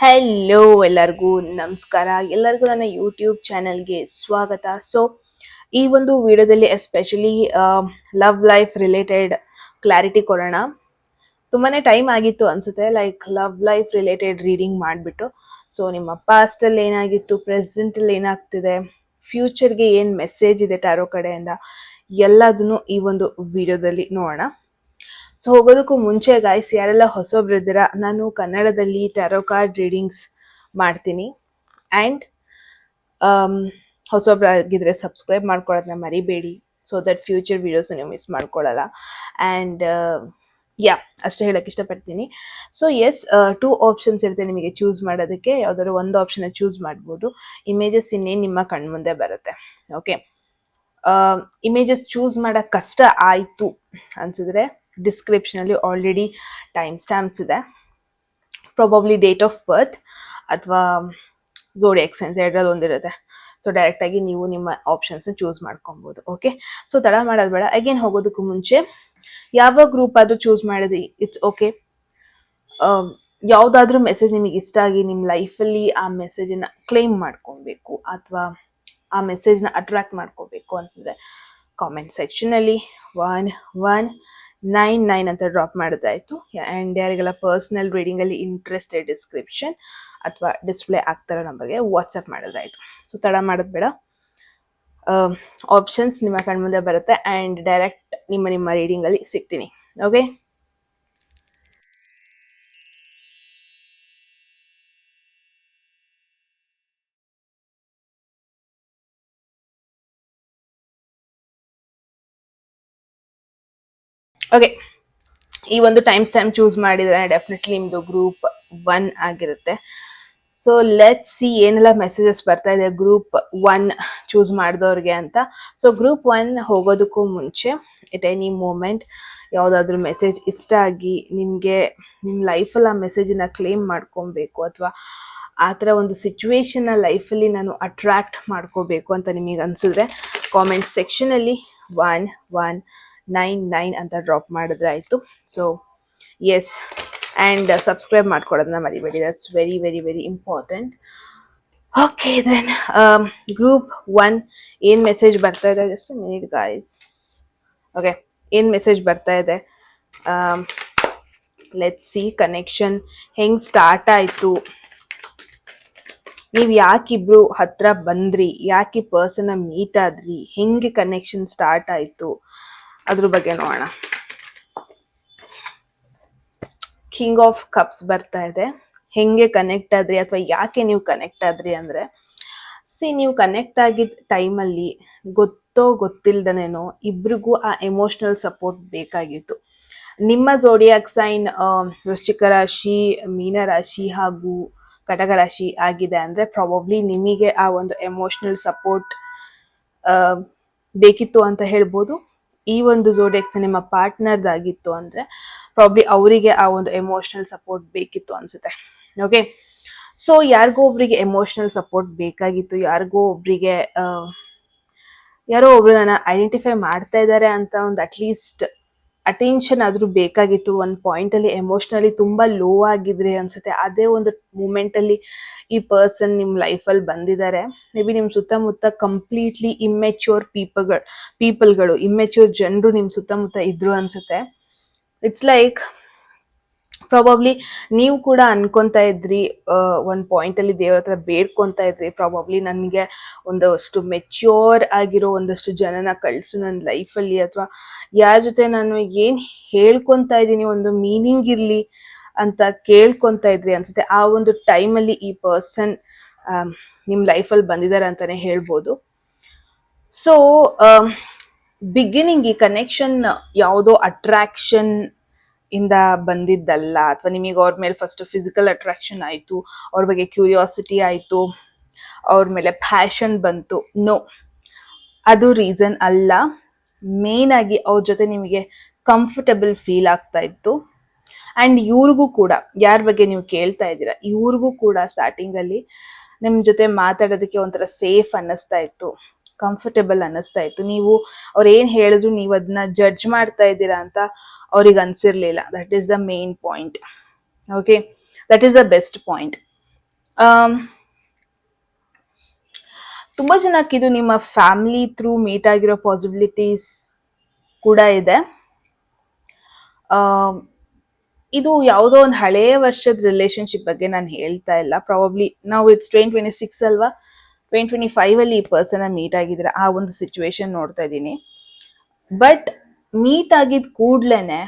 Hello ಎಲ್ಲರಿಗೂ ನಮಸ್ಕಾರ. ಎಲ್ಲರಿಗೂ ನನ್ನ ಯೂಟ್ಯೂಬ್ ಚಾನೆಲ್ಗೆ ಸ್ವಾಗತ. ಸೊ ಈ ಒಂದು ವಿಡಿಯೋದಲ್ಲಿ especially love life related clarity ಕೊಡೋಣ. ತುಂಬಾನೇ ಟೈಮ್ ಆಗಿತ್ತು ಅನ್ಸುತ್ತೆ, like love life related reading ಮಾಡಿಬಿಟ್ಟು. ಸೊ ನಿಮ್ಮ ಪಾಸ್ಟಲ್ಲಿ ಏನಾಗಿತ್ತು, ಪ್ರೆಸೆಂಟಲ್ಲಿ ಏನಾಗ್ತಿದೆ, ಫ್ಯೂಚರ್ಗೆ ಏನು ಮೆಸೇಜ್ ಇದೆ ಟ್ಯಾರೋ ಕಡೆಯಿಂದ, ಎಲ್ಲದನ್ನು ಈ ಒಂದು ವಿಡಿಯೋದಲ್ಲಿ ನೋಡೋಣ. ಸೊ ಹೋಗೋದಕ್ಕೂ ಮುಂಚೆ ಗಾಯ್ಸ್, ಯಾರೆಲ್ಲ ಹೊಸೊಬ್ರಿದ್ದೀರಾ, ನಾನು ಕನ್ನಡದಲ್ಲಿ ಟ್ಯಾರೋ ಕಾರ್ಡ್ ರೀಡಿಂಗ್ಸ್ ಮಾಡ್ತೀನಿ. ಆ್ಯಂಡ್ ಹೊಸೊಬ್ರಾಗಿದ್ರೆ ಸಬ್ಸ್ಕ್ರೈಬ್ ಮಾಡ್ಕೊಳ್ಳೋದನ್ನ ಮರಿಬೇಡಿ, ಸೊ ದಟ್ ಫ್ಯೂಚರ್ ವೀಡಿಯೋಸ್ ನೀವು ಮಿಸ್ ಮಾಡ್ಕೊಳ್ಳಲ್ಲ. ಆ್ಯಂಡ್ ಅಷ್ಟೇ ಹೇಳಕ್ಕೆ ಇಷ್ಟಪಡ್ತೀನಿ. ಸೊ ಎಸ್, 2 ಆಪ್ಷನ್ಸ್ ಇರುತ್ತೆ ನಿಮಗೆ ಚೂಸ್ ಮಾಡೋದಕ್ಕೆ. ಯಾವುದಾದ್ರು ಒಂದು ಆಪ್ಷನ್ನ ಚೂಸ್ ಮಾಡ್ಬೋದು. ಇಮೇಜಸ್ ಇನ್ನೇನು ನಿಮ್ಮ ಕಣ್ಮುಂದೆ ಬರುತ್ತೆ. ಓಕೆ, ಇಮೇಜಸ್ ಚೂಸ್ ಮಾಡೋಕ್ಕೆ ಕಷ್ಟ ಆಯಿತು ಅನ್ಸಿದ್ರೆ ಡಿಸ್ಕ್ರಿಪ್ಷನಲ್ಲಿ ಆಲ್ರೆಡಿ ಟೈಮ್ ಸ್ಟ್ಯಾಂಪ್ಸ್ ಇದೆ. ಪ್ರಾಬಬ್ಲಿ ಡೇಟ್ ಆಫ್ ಬರ್ತ್ ಅಥವಾ ಝೋಡಿಯಾಕ್ ಸೈನ್ಸ್ ಎರಡರಲ್ಲಿ ಒಂದಿರುತ್ತೆ. ಸೊ ಡೈರೆಕ್ಟಾಗಿ ನೀವು ನಿಮ್ಮ ಆಪ್ಷನ್ಸ್ನ ಚೂಸ್ ಮಾಡ್ಕೊಬೋದು. ಓಕೆ, ಸೊ ತಡ ಮಾಡೋದು ಬೇಡ. ಅಗೇನ್ ಹೋಗೋದಕ್ಕೂ ಮುಂಚೆ ಯಾವ ಗ್ರೂಪ್ ಆದರೂ ಚೂಸ್ ಮಾಡಿದ್ರಿ, ಇಟ್ಸ್ ಓಕೆ. ಯಾವುದಾದ್ರೂ ಮೆಸೇಜ್ ನಿಮಗೆ ಇಷ್ಟ ಆಗಿ ನಿಮ್ಮ ಲೈಫಲ್ಲಿ ಆ ಮೆಸೇಜನ್ನು ಕ್ಲೇಮ್ ಮಾಡ್ಕೊಬೇಕು ಅಥವಾ ಆ ಮೆಸೇಜ್ನ ಅಟ್ರಾಕ್ಟ್ ಮಾಡ್ಕೋಬೇಕು ಅನ್ಸಿದ್ರೆ ಕಾಮೆಂಟ್ ಸೆಕ್ಷನಲ್ಲಿ 1199 ಅಂತ ಡ್ರಾಪ್ ಮಾಡೋದಾಯಿತು. ಆ್ಯಂಡ್ ಯಾರಿಗೆಲ್ಲ ಪರ್ಸ್ನಲ್ ರೀಡಿಂಗಲ್ಲಿ ಇಂಟ್ರೆಸ್ಟೆಡ್ ಡಿಸ್ಕ್ರಿಪ್ಷನ್ ಅಥವಾ ಡಿಸ್ಪ್ಲೇ ಆಗ್ತಿರೋ ನಂಬರ್ಗೆ ವಾಟ್ಸಪ್ ಮಾಡೋದಾಯಿತು. ಸೊ ತಡ ಮಾಡೋದು ಬೇಡ, ಆಪ್ಷನ್ಸ್ ನಿಮ್ಮ ಕಣ್ಮುಂದೆ ಬರುತ್ತೆ ಆ್ಯಂಡ್ ಡೈರೆಕ್ಟ್ ನಿಮ್ಮ ರೀಡಿಂಗಲ್ಲಿ ಸಿಗ್ತೀನಿ. ಓಕೆ, ಓಕೆ, ಈ ಒಂದು ಟೈಮ್ ಸ್ಟ್ಯಾಂಪ್ ಚೂಸ್ ಮಾಡಿದರೆ ಡೆಫಿನೆಟ್ಲಿ ನಿಮ್ಮದು ಗ್ರೂಪ್ 1 ಆಗಿರುತ್ತೆ. ಸೊ ಲೆಟ್ಸ್ ಸಿ ಏನೆಲ್ಲ ಮೆಸೇಜಸ್ ಬರ್ತಾ ಇದೆ ಗ್ರೂಪ್ 1 ಚೂಸ್ ಮಾಡಿದವ್ರಿಗೆ ಅಂತ. ಸೊ ಗ್ರೂಪ್ 1 ಹೋಗೋದಕ್ಕೂ ಮುಂಚೆ ಎಟ್ ಎನಿ ಮೂಮೆಂಟ್ ಯಾವುದಾದ್ರೂ ಮೆಸೇಜ್ ಇಷ್ಟ ಆಗಿ ನಿಮಗೆ ನಿಮ್ಮ ಲೈಫಲ್ಲಿ ಆ ಮೆಸೇಜನ್ನ ಕ್ಲೇಮ್ ಮಾಡ್ಕೊಬೇಕು ಅಥವಾ ಆ ಥರ ಒಂದು ಸಿಚುವೇಶನ್ನ ಲೈಫಲ್ಲಿ ನಾನು ಅಟ್ರ್ಯಾಕ್ಟ್ ಮಾಡ್ಕೋಬೇಕು ಅಂತ ನಿಮಗೆ ಅನಿಸಿದ್ರೆ ಕಾಮೆಂಟ್ ಸೆಕ್ಷನಲ್ಲಿ 1199 ಅಂತ ಡ್ರಾಪ್ ಮಾಡಿದ್ರೆ ಆಯಿತು. ಸೊ ಎಸ್, ಆ್ಯಂಡ್ ಸಬ್ಸ್ಕ್ರೈಬ್ ಮಾಡ್ಕೊಳ್ಳೋದನ್ನ ಮರಿಬೇಡಿ, that's very very very important. Okay then, group 1 ಏನು ಮೆಸೇಜ್ ಬರ್ತಾ ಇದೆ, ಜಸ್ಟ್ ಮಿನಿಟ್ ಗಾಯ್ಸ್. ಓಕೆ, ಏನು ಮೆಸೇಜ್ ಬರ್ತಾ ಇದೆ, ಲೆಟ್ಸ್ ಸಿ ಕನೆಕ್ಷನ್ ಹೆಂಗೆ ಸ್ಟಾರ್ಟ್ ಆಯಿತು, ನೀವು ಯಾಕಿಬ್ರು ಹತ್ರ ಬಂದ್ರಿ, ಯಾಕೆ ಪರ್ಸನ್ನ ಮೀಟ್ ಆದ್ರಿ, ಹೆಂಗೆ ಕನೆಕ್ಷನ್ ಸ್ಟಾರ್ಟ್ ಆಯಿತು ಅದ್ರ ಬಗ್ಗೆ ನೋಡೋಣ. ಕಿಂಗ್ ಆಫ್ ಕಪ್ಸ್ ಬರ್ತಾ ಇದೆ. ಹೆಂಗೆ ಕನೆಕ್ಟ್ ಆದ್ರಿ ಅಥವಾ ಯಾಕೆ ನೀವು ಕನೆಕ್ಟ್ ಆದ್ರಿ ಅಂದರೆ, ನೀವು ಕನೆಕ್ಟ್ ಆಗಿದ್ದ ಟೈಮಲ್ಲಿ ಗೊತ್ತೋ ಗೊತ್ತಿಲ್ದನೇನೋ ಇಬ್ರಿಗೂ ಆ ಎಮೋಷ್ನಲ್ ಸಪೋರ್ಟ್ ಬೇಕಾಗಿತ್ತು. ನಿಮ್ಮ ಝೋಡಿಯಾಕ್ ಸೈನ್ ವೃಶ್ಚಿಕ ರಾಶಿ, ಮೀನ ರಾಶಿ ಹಾಗೂ ಕಟಕ ರಾಶಿ ಆಗಿದೆ ಅಂದರೆ ಪ್ರಾಬಬ್ಲಿ ನಿಮಗೆ ಆ ಒಂದು ಎಮೋಷ್ನಲ್ ಸಪೋರ್ಟ್ ಬೇಕಿತ್ತು ಅಂತ ಹೇಳ್ಬೋದು. ಈ ಒಂದು ಝೋಡಿಯಾಕ್ಸ್ ನಿಮ್ಮ ಪಾರ್ಟ್ನರ್ದಾಗಿತ್ತು ಅಂದರೆ ಪ್ರಾಬ್ಲಿ ಅವರಿಗೆ ಆ ಒಂದು ಎಮೋಷ್ನಲ್ ಸಪೋರ್ಟ್ ಬೇಕಿತ್ತು ಅನ್ಸುತ್ತೆ. ಓಕೆ, ಸೊ ಯಾರಿಗೋ ಒಬ್ರಿಗೆ ಎಮೋಷ್ನಲ್ ಸಪೋರ್ಟ್ ಬೇಕಾಗಿತ್ತು, ಯಾರಿಗೋ ಒಬ್ರಿಗೆ ಯಾರೋ ಒಬ್ರು ನನ್ನ ಐಡೆಂಟಿಫೈ ಮಾಡ್ತಾ ಇದ್ದಾರೆ ಅಂತ ಒಂದು ಅಟ್ಲೀಸ್ಟ್ ಅಟೆನ್ಷನ್ ಆದರೂ ಬೇಕಾಗಿತ್ತು. ಒಂದು ಪಾಯಿಂಟಲ್ಲಿ ಎಮೋಷ್ನಲಿ ತುಂಬ ಲೋ ಆಗಿದ್ರಿ ಅನ್ಸುತ್ತೆ, ಅದೇ ಒಂದು ಮೂಮೆಂಟಲ್ಲಿ ಈ ಪರ್ಸನ್ ನಿಮ್ಮ ಲೈಫಲ್ಲಿ ಬಂದಿದ್ದಾರೆ. ಮೇ ಬಿ ನಿಮ್ಮ ಸುತ್ತಮುತ್ತ ಕಂಪ್ಲೀಟ್ಲಿ ಇಮ್ಮೆಚ್ಯೂರ್ ಪೀಪಲ್ಗಳು ಇಮ್ಮೆಚ್ಯೂರ್ ಜನರು ನಿಮ್ಮ ಸುತ್ತಮುತ್ತ ಇದ್ರು ಅನ್ಸುತ್ತೆ. ಇಟ್ಸ್ ಲೈಕ್ ಪ್ರಾಬಬ್ಲಿ ನೀವು ಕೂಡ ಅನ್ಕೊಂತಾ ಇದ್ರಿ, ಒಂದು ಪಾಯಿಂಟಲ್ಲಿ ದೇವ್ರ ಹತ್ರ ಬೇಡ್ಕೊತಾ ಇದ್ರಿ, ಪ್ರಾಬಬ್ಲಿ ನನಗೆ ಒಂದಷ್ಟು ಮೆಚ್ಯೂರ್ ಆಗಿರೋ ಒಂದಷ್ಟು ಜನನ ಕಳಿಸು ನನ್ನ ಲೈಫಲ್ಲಿ, ಅಥವಾ ಯಾರ ಜೊತೆ ನಾನು ಏನು ಹೇಳ್ಕೊತಾ ಇದ್ದೀನಿ ಒಂದು ಮೀನಿಂಗ್ ಇರಲಿ ಅಂತ ಕೇಳ್ಕೊತಾ ಇದ್ರಿ ಅನ್ಸುತ್ತೆ. ಆ ಒಂದು ಟೈಮಲ್ಲಿ ಈ ಪರ್ಸನ್ ನಿಮ್ಮ ಲೈಫಲ್ಲಿ ಬಂದಿದ್ದಾರೆ ಅಂತಲೇ ಹೇಳ್ಬೋದು. ಸೊ ಬಿಗಿನಿಂಗ್ ಈ ಕನೆಕ್ಷನ್ ಯಾವುದೋ ಅಟ್ರಾಕ್ಷನ್ ಇಂದ ಬಂದಿದ್ದಲ್ಲ, ಅಥವಾ ನಿಮಗೆ ಅವ್ರ ಮೇಲೆ ಫಸ್ಟ್ ಫಿಸಿಕಲ್ ಅಟ್ರಾಕ್ಷನ್ ಆಯಿತು, ಅವ್ರ ಬಗ್ಗೆ ಕ್ಯೂರಿಯಾಸಿಟಿ ಆಯಿತು, ಅವ್ರ ಮೇಲೆ ಪ್ಯಾಷನ್ ಬಂತು. ನೋ, ಅದು ರೀಸನ್ ಅಲ್ಲ. ಮೇನ್ ಆಗಿ ಅವ್ರ ಜೊತೆ ನಿಮಗೆ ಕಂಫರ್ಟಬಲ್ ಫೀಲ್ ಆಗ್ತಾ ಇತ್ತು. ಆ್ಯಂಡ್ ಇವ್ರಿಗೂ ಕೂಡ, ಯಾರ ಬಗ್ಗೆ ನೀವು ಕೇಳ್ತಾ ಇದ್ದೀರಾ, ಇವ್ರಿಗೂ ಕೂಡ ಸ್ಟಾರ್ಟಿಂಗಲ್ಲಿ ನಿಮ್ಮ ಜೊತೆ ಮಾತಾಡೋದಕ್ಕೆ ಒಂಥರ ಸೇಫ್ ಅನ್ನಿಸ್ತಾ ಇತ್ತು, ಕಂಫರ್ಟೇಬಲ್ ಅನ್ನಿಸ್ತಾ ಇತ್ತು. ನೀವು ಅವ್ರು ಏನು ಹೇಳಿದ್ರು ನೀವು ಅದನ್ನ ಜಡ್ಜ್ ಮಾಡ್ತಾ ಇದ್ದೀರಾ ಅಂತ ಅವ್ರಿಗೆ ಅನ್ಸಿರ್ಲಿಲ್ಲ. That is the main point. Okay, that is the best point. Um, ತುಂಬಾ ಜನಕ್ಕೆ ಇದು ನಿಮ್ಮ ಫ್ಯಾಮಿಲಿ ಥ್ರೂ ಮೀಟ್ ಆಗಿರೋ ಪಾಸಿಬಿಲಿಟೀಸ್ ಕೂಡ ಇದೆ. ಆಮ್, ಇದು ಯಾವುದೋ ಒಂದು ಹಳೆಯ ವರ್ಷದ ರಿಲೇಶನ್ಶಿಪ್ ಬಗ್ಗೆ ನಾನು ಹೇಳ್ತಾ ಇಲ್ಲ. ಪ್ರಾಬಬ್ಲಿ ನಾವು ಇಟ್ಸ್ 2026 ಅಲ್ವಾ, 2025 ಅಲ್ಲಿ ಈ ಪರ್ಸನ್ ಮೀಟ್ ಆಗಿದ್ರೆ ಆ ಒಂದು ಸಿಚುವೇಶನ್ ನೋಡ್ತಾ ಇದ್ದೀನಿ. ಬಟ್ ಮೀಟ್ ಆಗಿದ್ ಕೂಡ್ಲೇನೆ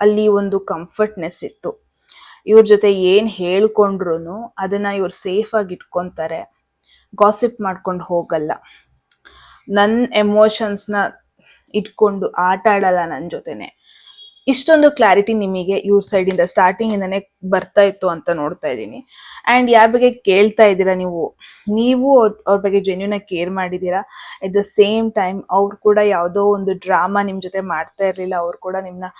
ಅಲ್ಲಿ ಒಂದು ಕಂಫರ್ಟ್ನೆಸ್ ಇತ್ತು. ಇವ್ರ ಜೊತೆ ಏನ್ ಹೇಳ್ಕೊಂಡ್ರು ಅದನ್ನ ಇವ್ರು ಸೇಫ್ ಆಗಿ ಇಟ್ಕೊಂತಾರೆ, ಗಾಸಿಪ್ ಮಾಡ್ಕೊಂಡು ಹೋಗಲ್ಲ, ನನ್ನ ಎಮೋಷನ್ಸ್ನ ಇಟ್ಕೊಂಡು ಆಟ ಆಡಲ್ಲ ನನ್ನ ಜೊತೆನೆ. ಇಷ್ಟೊಂದು ಕ್ಲಾರಿಟಿ ನಿಮಗೆ ಇವ್ರ ಸೈಡಿಂದ ಸ್ಟಾರ್ಟಿಂಗ್ ಇಂದಾನೆ ಬರ್ತಾ ಇತ್ತು ಅಂತ ನೋಡ್ತಾ ಇದ್ದೀನಿ. ಅಂಡ್ ಯಾರ ಬಗ್ಗೆ ಕೇಳ್ತಾ ಇದ್ದೀರಾ ನೀವು ಅವ್ರ ಬಗ್ಗೆ ಜೆನ್ಯೂನ್ ಆಗಿ ಕೇರ್ ಮಾಡಿದ್ದೀರಾ. ಎಟ್ ದ ಸೇಮ್ ಟೈಮ್ ಅವ್ರು ಕೂಡ ಯಾವುದೋ ಒಂದು ಡ್ರಾಮಾ ನಿಮ್ ಜೊತೆ ಮಾಡ್ತಾ ಇರ್ಲಿಲ್ಲ. ಅವ್ರು ಕೂಡ ನಿಮ್ನ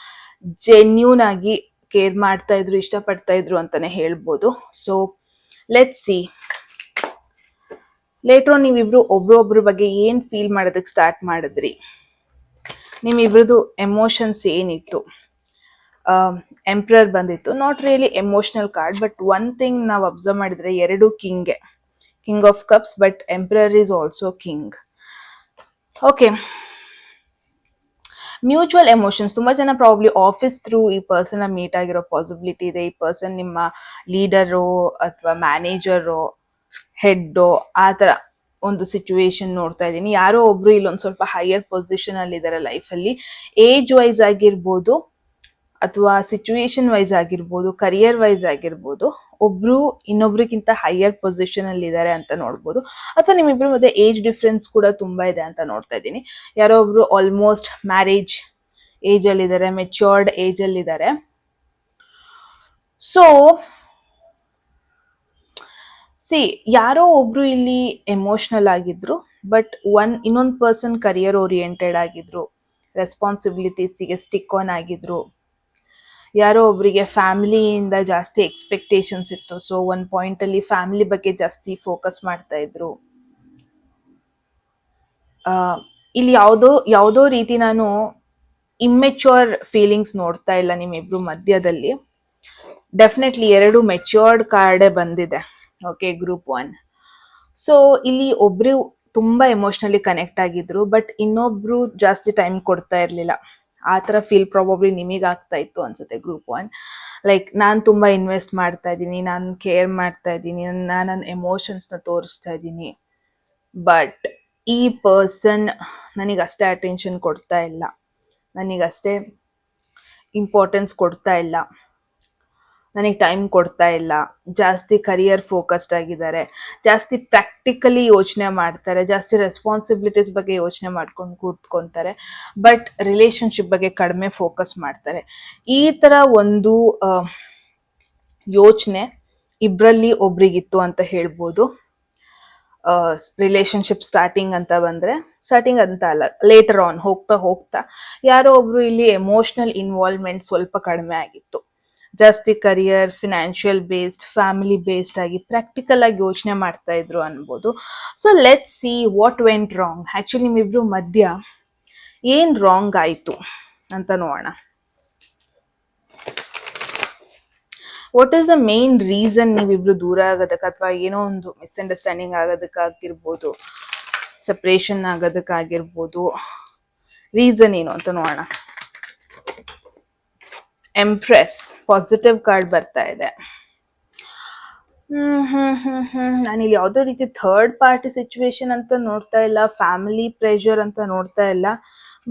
ಜೆನ್ಯೂನ್ ಆಗಿ ಕೇರ್ ಮಾಡ್ತಾ ಇದ್ರು, ಇಷ್ಟಪಡ್ತಾ ಇದ್ರು ಅಂತಾನೆ ಹೇಳ್ಬೋದು. ಸೊ ಲೆಟ್ಸ್ ಸಿ ಲೇಟ್ರ್ ನೀವಿಬ್ರು ಒಬ್ರೊಬ್ರ ಬಗ್ಗೆ ಏನ್ ಫೀಲ್ ಮಾಡೋದಕ್ಕೆ ಸ್ಟಾರ್ಟ್ ಮಾಡಿದ್ರಿ, ನಿಮ್ಮಿಬ್ರದ್ದು ಎಮೋಷನ್ಸ್ ಏನಿತ್ತು. ಎಂಪ್ರರ್ ಬಂದಿತ್ತು, not really emotional card, but one thing ನಾವು ಅಬ್ಸರ್ವ್ ಮಾಡಿದ್ರೆ ಎರಡು king of cups, but emperor is also king. Okay, mutual emotions. ತುಂಬಾ ಜನ ಪ್ರಾಬ್ಲಿ ಆಫೀಸ್ ಥ್ರೂ ಈ ಪರ್ಸನ್ ಮೀಟ್ ಆಗಿರೋ ಪಾಸಿಬಿಲಿಟಿ ಇದೆ. ಈ ಪರ್ಸನ್ ನಿಮ್ಮ ಲೀಡರು ಅಥವಾ ಮ್ಯಾನೇಜರು, ಹೆಡ್ಡು, ಆ ಥರ ಒಂದು ಸಿಚುವೇಶನ್ ನೋಡ್ತಾ ಇದ್ದೀನಿ. ಯಾರೋ ಒಬ್ರು ಇಲ್ಲೊಂದು ಸ್ವಲ್ಪ ಹೈಯರ್ ಪೊಸಿಷನ್ ಅಲ್ಲಿ ಇದ್ದಾರೆ ಲೈಫಲ್ಲಿ. ಏಜ್ ವೈಸ್ ಆಗಿರ್ಬೋದು ಅಥವಾ ಸಿಚುವೇಶನ್ ವೈಸ್ ಆಗಿರ್ಬೋದು, ಕರಿಯರ್ ವೈಸ್ ಆಗಿರ್ಬೋದು, ಒಬ್ರು ಇನ್ನೊಬ್ರಿಗಿಂತ ಹೈಯರ್ ಪೊಸಿಷನ್ ಅಲ್ಲಿ ಇದ್ದಾರೆ ಅಂತ ನೋಡ್ಬೋದು. ಅಥವಾ ನಿಮ್ಮಿಬ್ರು ಮಧ್ಯೆ ಏಜ್ ಡಿಫ್ರೆನ್ಸ್ ಕೂಡ ತುಂಬಾ ಇದೆ ಅಂತ ನೋಡ್ತಾ ಇದ್ದೀನಿ. ಯಾರೋ ಒಬ್ರು ಆಲ್ಮೋಸ್ಟ್ ಮ್ಯಾರೇಜ್ ಏಜ್ ಅಲ್ಲಿ ಇದ್ದಾರೆ, ಮೆಚ್ಯೂರ್ಡ್ ಏಜ್ ಅಲ್ಲಿ ಇದ್ದಾರೆ. ಸೊ ಯಾರೋ ಒಬ್ರು ಇಲ್ಲಿ ಎಮೋಷನಲ್ ಆಗಿದ್ರು, ಬಟ್ ಇನ್ನೊಂದು ಪರ್ಸನ್ ಕರಿಯರ್ ಓರಿಯೆಂಟೆಡ್ ಆಗಿದ್ರು, ರೆಸ್ಪಾನ್ಸಿಬಿಲಿಟೀಸಿಗೆ ಸ್ಟಿಕ್ ಆನ್ ಆಗಿದ್ರು. ಯಾರೋ ಒಬ್ರಿಗೆ ಫ್ಯಾಮಿಲಿಯಿಂದ ಜಾಸ್ತಿ ಎಕ್ಸ್ಪೆಕ್ಟೇಷನ್ಸ್ ಇತ್ತು. ಸೊ ಒಂದು ಪಾಯಿಂಟ್ ಅಲ್ಲಿ ಫ್ಯಾಮಿಲಿ ಬಗ್ಗೆ ಜಾಸ್ತಿ ಫೋಕಸ್ ಮಾಡ್ತಾ ಇದ್ರು. ಇಲ್ಲಿ ಯಾವುದೋ ರೀತಿ ನಾನು ಇಮ್ಮೆಚ್ಯೂರ್ ಫೀಲಿಂಗ್ಸ್ ನೋಡ್ತಾ ಇಲ್ಲ ನಿಮ್ಮಿಬ್ರು ಮಧ್ಯದಲ್ಲಿ. ಡೆಫಿನೆಟ್ಲಿ ಎರಡು ಮೆಚ್ಯೂರ್ಡ್ ಕಾರ್ಡೇ ಬಂದಿದೆ. Okay, group 1. ಸೊ ಇಲ್ಲಿ ಒಬ್ರು ತುಂಬಾ ಎಮೋಷನಲಿ ಕನೆಕ್ಟ್ ಆಗಿದ್ರು, ಬಟ್ ಇನ್ನೊಬ್ರು ಜಾಸ್ತಿ ಟೈಮ್ ಕೊಡ್ತಾ ಇರ್ಲಿಲ್ಲ. ಆ ಥರ ಫೀಲ್ ಪ್ರಾಬಬ್ಲಿ ನಿಮಗೆ ಆಗ್ತಾ ಇತ್ತು ಅನ್ಸುತ್ತೆ ಗ್ರೂಪ್ 1. ಲೈಕ್ ನಾನು ತುಂಬಾ ಇನ್ವೆಸ್ಟ್ ಮಾಡ್ತಾ ಇದ್ದೀನಿ, ನಾನು ಕೇರ್ ಮಾಡ್ತಾ ಇದ್ದೀನಿ, ನಾನು ನನ್ನ ಎಮೋಷನ್ಸ್ನ ತೋರಿಸ್ತಾ ಇದ್ದೀನಿ, ಬಟ್ ಈ ಪರ್ಸನ್ ನನಗಷ್ಟೇ ಅಟೆನ್ಷನ್ ಕೊಡ್ತಾ ಇಲ್ಲ, ನನಗಷ್ಟೇ ಇಂಪಾರ್ಟೆನ್ಸ್ ಕೊಡ್ತಾ ಇಲ್ಲ, ನನಗೆ ಟೈಮ್ ಕೊಡ್ತಾ ಇಲ್ಲ, ಜಾಸ್ತಿ ಕರಿಯರ್ ಫೋಕಸ್ಡ್ ಆಗಿದ್ದಾರೆ, ಜಾಸ್ತಿ ಪ್ರಾಕ್ಟಿಕಲಿ ಯೋಚನೆ ಮಾಡ್ತಾರೆ, ಜಾಸ್ತಿ ರೆಸ್ಪಾನ್ಸಿಬಿಲಿಟೀಸ್ ಬಗ್ಗೆ ಯೋಚನೆ ಮಾಡ್ಕೊಂಡು ಕೂತ್ಕೊಂತಾರೆ, ಬಟ್ ರಿಲೇಶನ್ಶಿಪ್ ಬಗ್ಗೆ ಕಡಿಮೆ ಫೋಕಸ್ ಮಾಡ್ತಾರೆ. ಈ ಥರ ಒಂದು ಯೋಚನೆ ಇಬ್ಬರಲ್ಲಿ ಒಬ್ರಿಗಿತ್ತು ಅಂತ ಹೇಳ್ಬೋದು. ರಿಲೇಶನ್ಶಿಪ್ ಸ್ಟಾರ್ಟಿಂಗ್ ಅಂತ ಅಲ್ಲ, ಲೇಟರ್ ಆನ್ ಹೋಗ್ತಾ ಯಾರೋ ಒಬ್ರು ಇಲ್ಲಿ ಎಮೋಷನಲ್ ಇನ್ವಾಲ್ವ್ಮೆಂಟ್ ಸ್ವಲ್ಪ ಕಡಿಮೆ ಆಗಿತ್ತು. ಜಾಸ್ತಿ career, financial based, family based ಆಗಿ ಪ್ರಾಕ್ಟಿಕಲ್ ಆಗಿ ಯೋಚನೆ ಮಾಡ್ತಾ ಇದ್ರು ಅನ್ಬೋದು. So let's see what went wrong. Actually ನಿಮ್ಮಿಬ್ರು ಮಧ್ಯ ಏನ್ ರಾಂಗ್ ಆಯ್ತು ಅಂತ ನೋಡೋಣ. What is the main reason ನೀವಿಬ್ರು ದೂರ ಆಗೋದಕ್ಕೆ, ಅಥವಾ ಏನೋ ಒಂದು ಮಿಸ್ಅಂಡರ್ಸ್ಟ್ಯಾಂಡಿಂಗ್ ಆಗೋದಕ್ಕಾಗಿರ್ಬೋದು, ಸಪ್ರೇಷನ್ ಆಗೋದಕ್ಕಾಗಿರ್ಬೋದು, ರೀಸನ್ ಏನು ಅಂತ ನೋಡೋಣ. ಎಂಪ್ರೆಸ್ ಪಾಸಿಟಿವ್ ಕಾರ್ಡ್ ಬರ್ತಾ ಇದೆ. ನಾನಿಲ್ಲಿ ಯಾವುದೋ ರೀತಿ ಥರ್ಡ್ ಪಾರ್ಟಿ ಸಿಚುವೇಶನ್ ಅಂತ ನೋಡ್ತಾ ಇಲ್ಲ, ಫ್ಯಾಮಿಲಿ ಪ್ರೆಷರ್ ಅಂತ ನೋಡ್ತಾ ಇಲ್ಲ,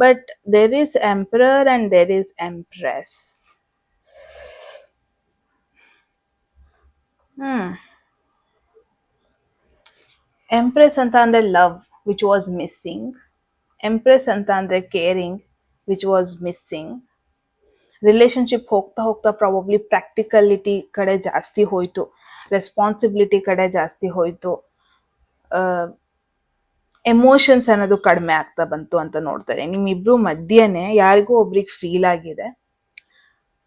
but there is emperor and there is empress. Empress ಅಂತ ಅಂದ್ರೆ love which was missing. Empress ಅಂತ ಅಂದ್ರೆ caring which was missing. Relationship ಹೋಗ್ತಾ ಪ್ರಾಬಬ್ಲಿ ಪ್ರಾಕ್ಟಿಕಲಿಟಿ ಕಡೆ ಜಾಸ್ತಿ ಹೋಯ್ತು, ರೆಸ್ಪಾನ್ಸಿಬಿಲಿಟಿ ಕಡೆ ಜಾಸ್ತಿ ಹೋಯ್ತು, ಎಮೋಷನ್ಸ್ ಅನ್ನೋದು ಕಡಿಮೆ ಆಗ್ತಾ ಬಂತು ಅಂತ ನೋಡ್ತಾರೆ. ನಿಮ್ಮಿಬ್ರು ಮಧ್ಯೆನೆ ಯಾರಿಗೂ ಒಬ್ರಿಗೆ ಫೀಲ್ ಆಗಿದೆ,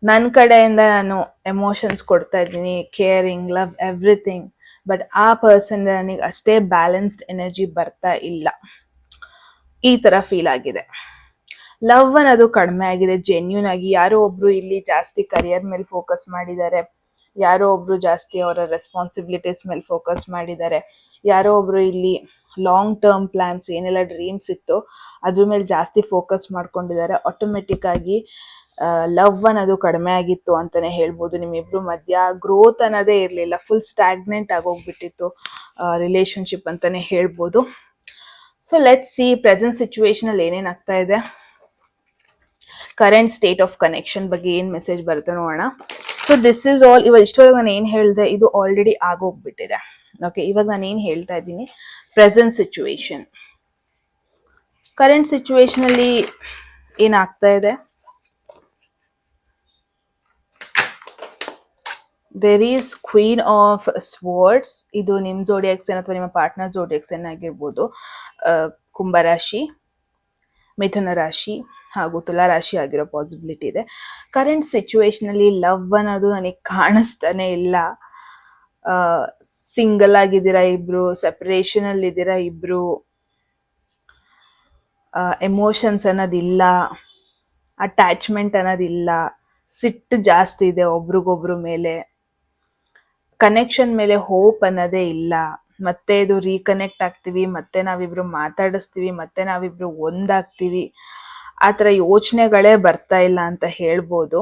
ನನ್ನ ಕಡೆಯಿಂದ ನಾನು ಎಮೋಷನ್ಸ್ ಕೊಡ್ತಾ ಇದ್ದೀನಿ, ಕೇರಿಂಗ್, ಲವ್, ಎವ್ರಿಥಿಂಗ್, ಬಟ್ ಆ ಪರ್ಸನ್ ನನಗೆ ಅಷ್ಟೇ ಬ್ಯಾಲೆನ್ಸ್ಡ್ ಎನರ್ಜಿ ಬರ್ತಾ ಇಲ್ಲ, ಈ ತರ ಫೀಲ್ ಆಗಿದೆ. ಲವ್ ಅನ್ನೋದು ಕಡಿಮೆ ಆಗಿದೆ ಜೆನ್ಯೂನ್ ಆಗಿ. ಯಾರೋ ಒಬ್ರು ಇಲ್ಲಿ ಜಾಸ್ತಿ ಕರಿಯರ್ ಮೇಲೆ ಫೋಕಸ್ ಮಾಡಿದ್ದಾರೆ, ಯಾರೋ ಒಬ್ರು ಜಾಸ್ತಿ ಅವರ ರೆಸ್ಪಾನ್ಸಿಬಿಲಿಟೀಸ್ ಮೇಲೆ ಫೋಕಸ್ ಮಾಡಿದ್ದಾರೆ, ಯಾರೋ ಒಬ್ರು ಇಲ್ಲಿ ಲಾಂಗ್ ಟರ್ಮ್ ಪ್ಲಾನ್ಸ್ ಏನೆಲ್ಲ ಡ್ರೀಮ್ಸ್ ಇತ್ತು ಅದ್ರ ಮೇಲೆ ಜಾಸ್ತಿ ಫೋಕಸ್ ಮಾಡ್ಕೊಂಡಿದ್ದಾರೆ. ಆಟೋಮೆಟಿಕ್ ಆಗಿ ಲವ್ ಅನ್ನೋದು ಕಡಿಮೆ ಆಗಿತ್ತು ಅಂತಾನೆ ಹೇಳ್ಬೋದು. ನಿಮ್ಮಿಬ್ರು ಮಧ್ಯ ಗ್ರೋತ್ ಅನ್ನೋದೇ ಇರಲಿಲ್ಲ, ಫುಲ್ ಸ್ಟ್ಯಾಗ್ನೆಂಟ್ ಆಗೋಗ್ಬಿಟ್ಟಿತ್ತು ರಿಲೇಶನ್ಶಿಪ್ ಅಂತಾನೆ ಹೇಳ್ಬೋದು. So let's C present situation ಅಲ್ಲಿ ಏನೇನ್ ಆಗ್ತಾ ಇದೆ, ಕರೆಂಟ್ ಸ್ಟೇಟ್ ಆಫ್ ಕನೆಕ್ಷನ್ ಬಗ್ಗೆ ಏನ್ ಮೆಸೇಜ್ ಬರುತ್ತೆ ನೋಡೋಣ. So this is all. ಇವಾಗ ಇಷ್ಟೊಳಗೆ ನಾನು ಏನ್ ಹೇಳಿದೆ ಇದು ಆಲ್ರೆಡಿ ಆಗೋಗ್ಬಿಟ್ಟಿದೆ. ಓಕೆ, ಇವಾಗ ನಾನು ಏನ್ ಹೇಳ್ತಾ ಇದ್ದೀನಿ, ಪ್ರೆಸೆಂಟ್ ಸಿಚುವೇಶನ್. ಕರೆಂಟ್ ಸಿಚುವೇಶನ್ ಅಲ್ಲಿ ಏನಾಗ್ತಾ ಇದೆ, ದೇರ್ ಈಸ್ ಕ್ವೀನ್ ಆಫ್ ಸ್ವಾರ್ಡ್ಸ್. ಇದು ನಿಮ್ ಜೋಡಿಯಾಕ್ ಸೈನ್ ಅಥವಾ ನಿಮ್ಮ ಪಾರ್ಟ್ನರ್ ಜೋಡಿಯಾಕ್ ಸೈನ್ ಆಗಿರ್ಬೋದು. ಕುಂಭರಾಶಿ, ಮಿಥುನ ರಾಶಿ ಹಾಗೂ ತುಲಾ ರಾಶಿ ಆಗಿರೋ ಪಾಸಿಬಿಲಿಟಿ ಇದೆ. ಕರೆಂಟ್ ಸಿಚುವೇಶನ್ ಅಲ್ಲಿ ಲವ್ ಅನ್ನೋದು ನನಗೆ ಕಾಣಿಸ್ತಾನೆ ಇಲ್ಲ. ಸಿಂಗಲ್ ಆಗಿದ್ದೀರಾ ಇಬ್ರು, ಸೆಪರೇಷನ್ ಅಲ್ಲಿ ಇದ್ದೀರಾ ಇಬ್ರು, ಎಮೋಷನ್ಸ್ ಅನ್ನೋದಿಲ್ಲ, ಅಟ್ಯಾಚ್ಮೆಂಟ್ ಅನ್ನೋದಿಲ್ಲ, ಸಿಟ್ಟು ಜಾಸ್ತಿ ಇದೆ ಒಬ್ರಿಗೊಬ್ರು ಮೇಲೆ, ಕನೆಕ್ಷನ್ ಮೇಲೆ ಹೋಪ್ ಅನ್ನೋದೇ ಇಲ್ಲ. ಮತ್ತೆ ಇದು ರೀಕನೆಕ್ಟ್ ಆಗ್ತೀವಿ, ಮತ್ತೆ ನಾವಿಬ್ರು ಮಾತಾಡಿಸ್ತೀವಿ, ಮತ್ತೆ ನಾವಿಬ್ರು ಒಂದಾಗ್ತೀವಿ, ಆ ಥರ ಯೋಚನೆಗಳೇ ಬರ್ತಾ ಇಲ್ಲ ಅಂತ ಹೇಳ್ಬೋದು.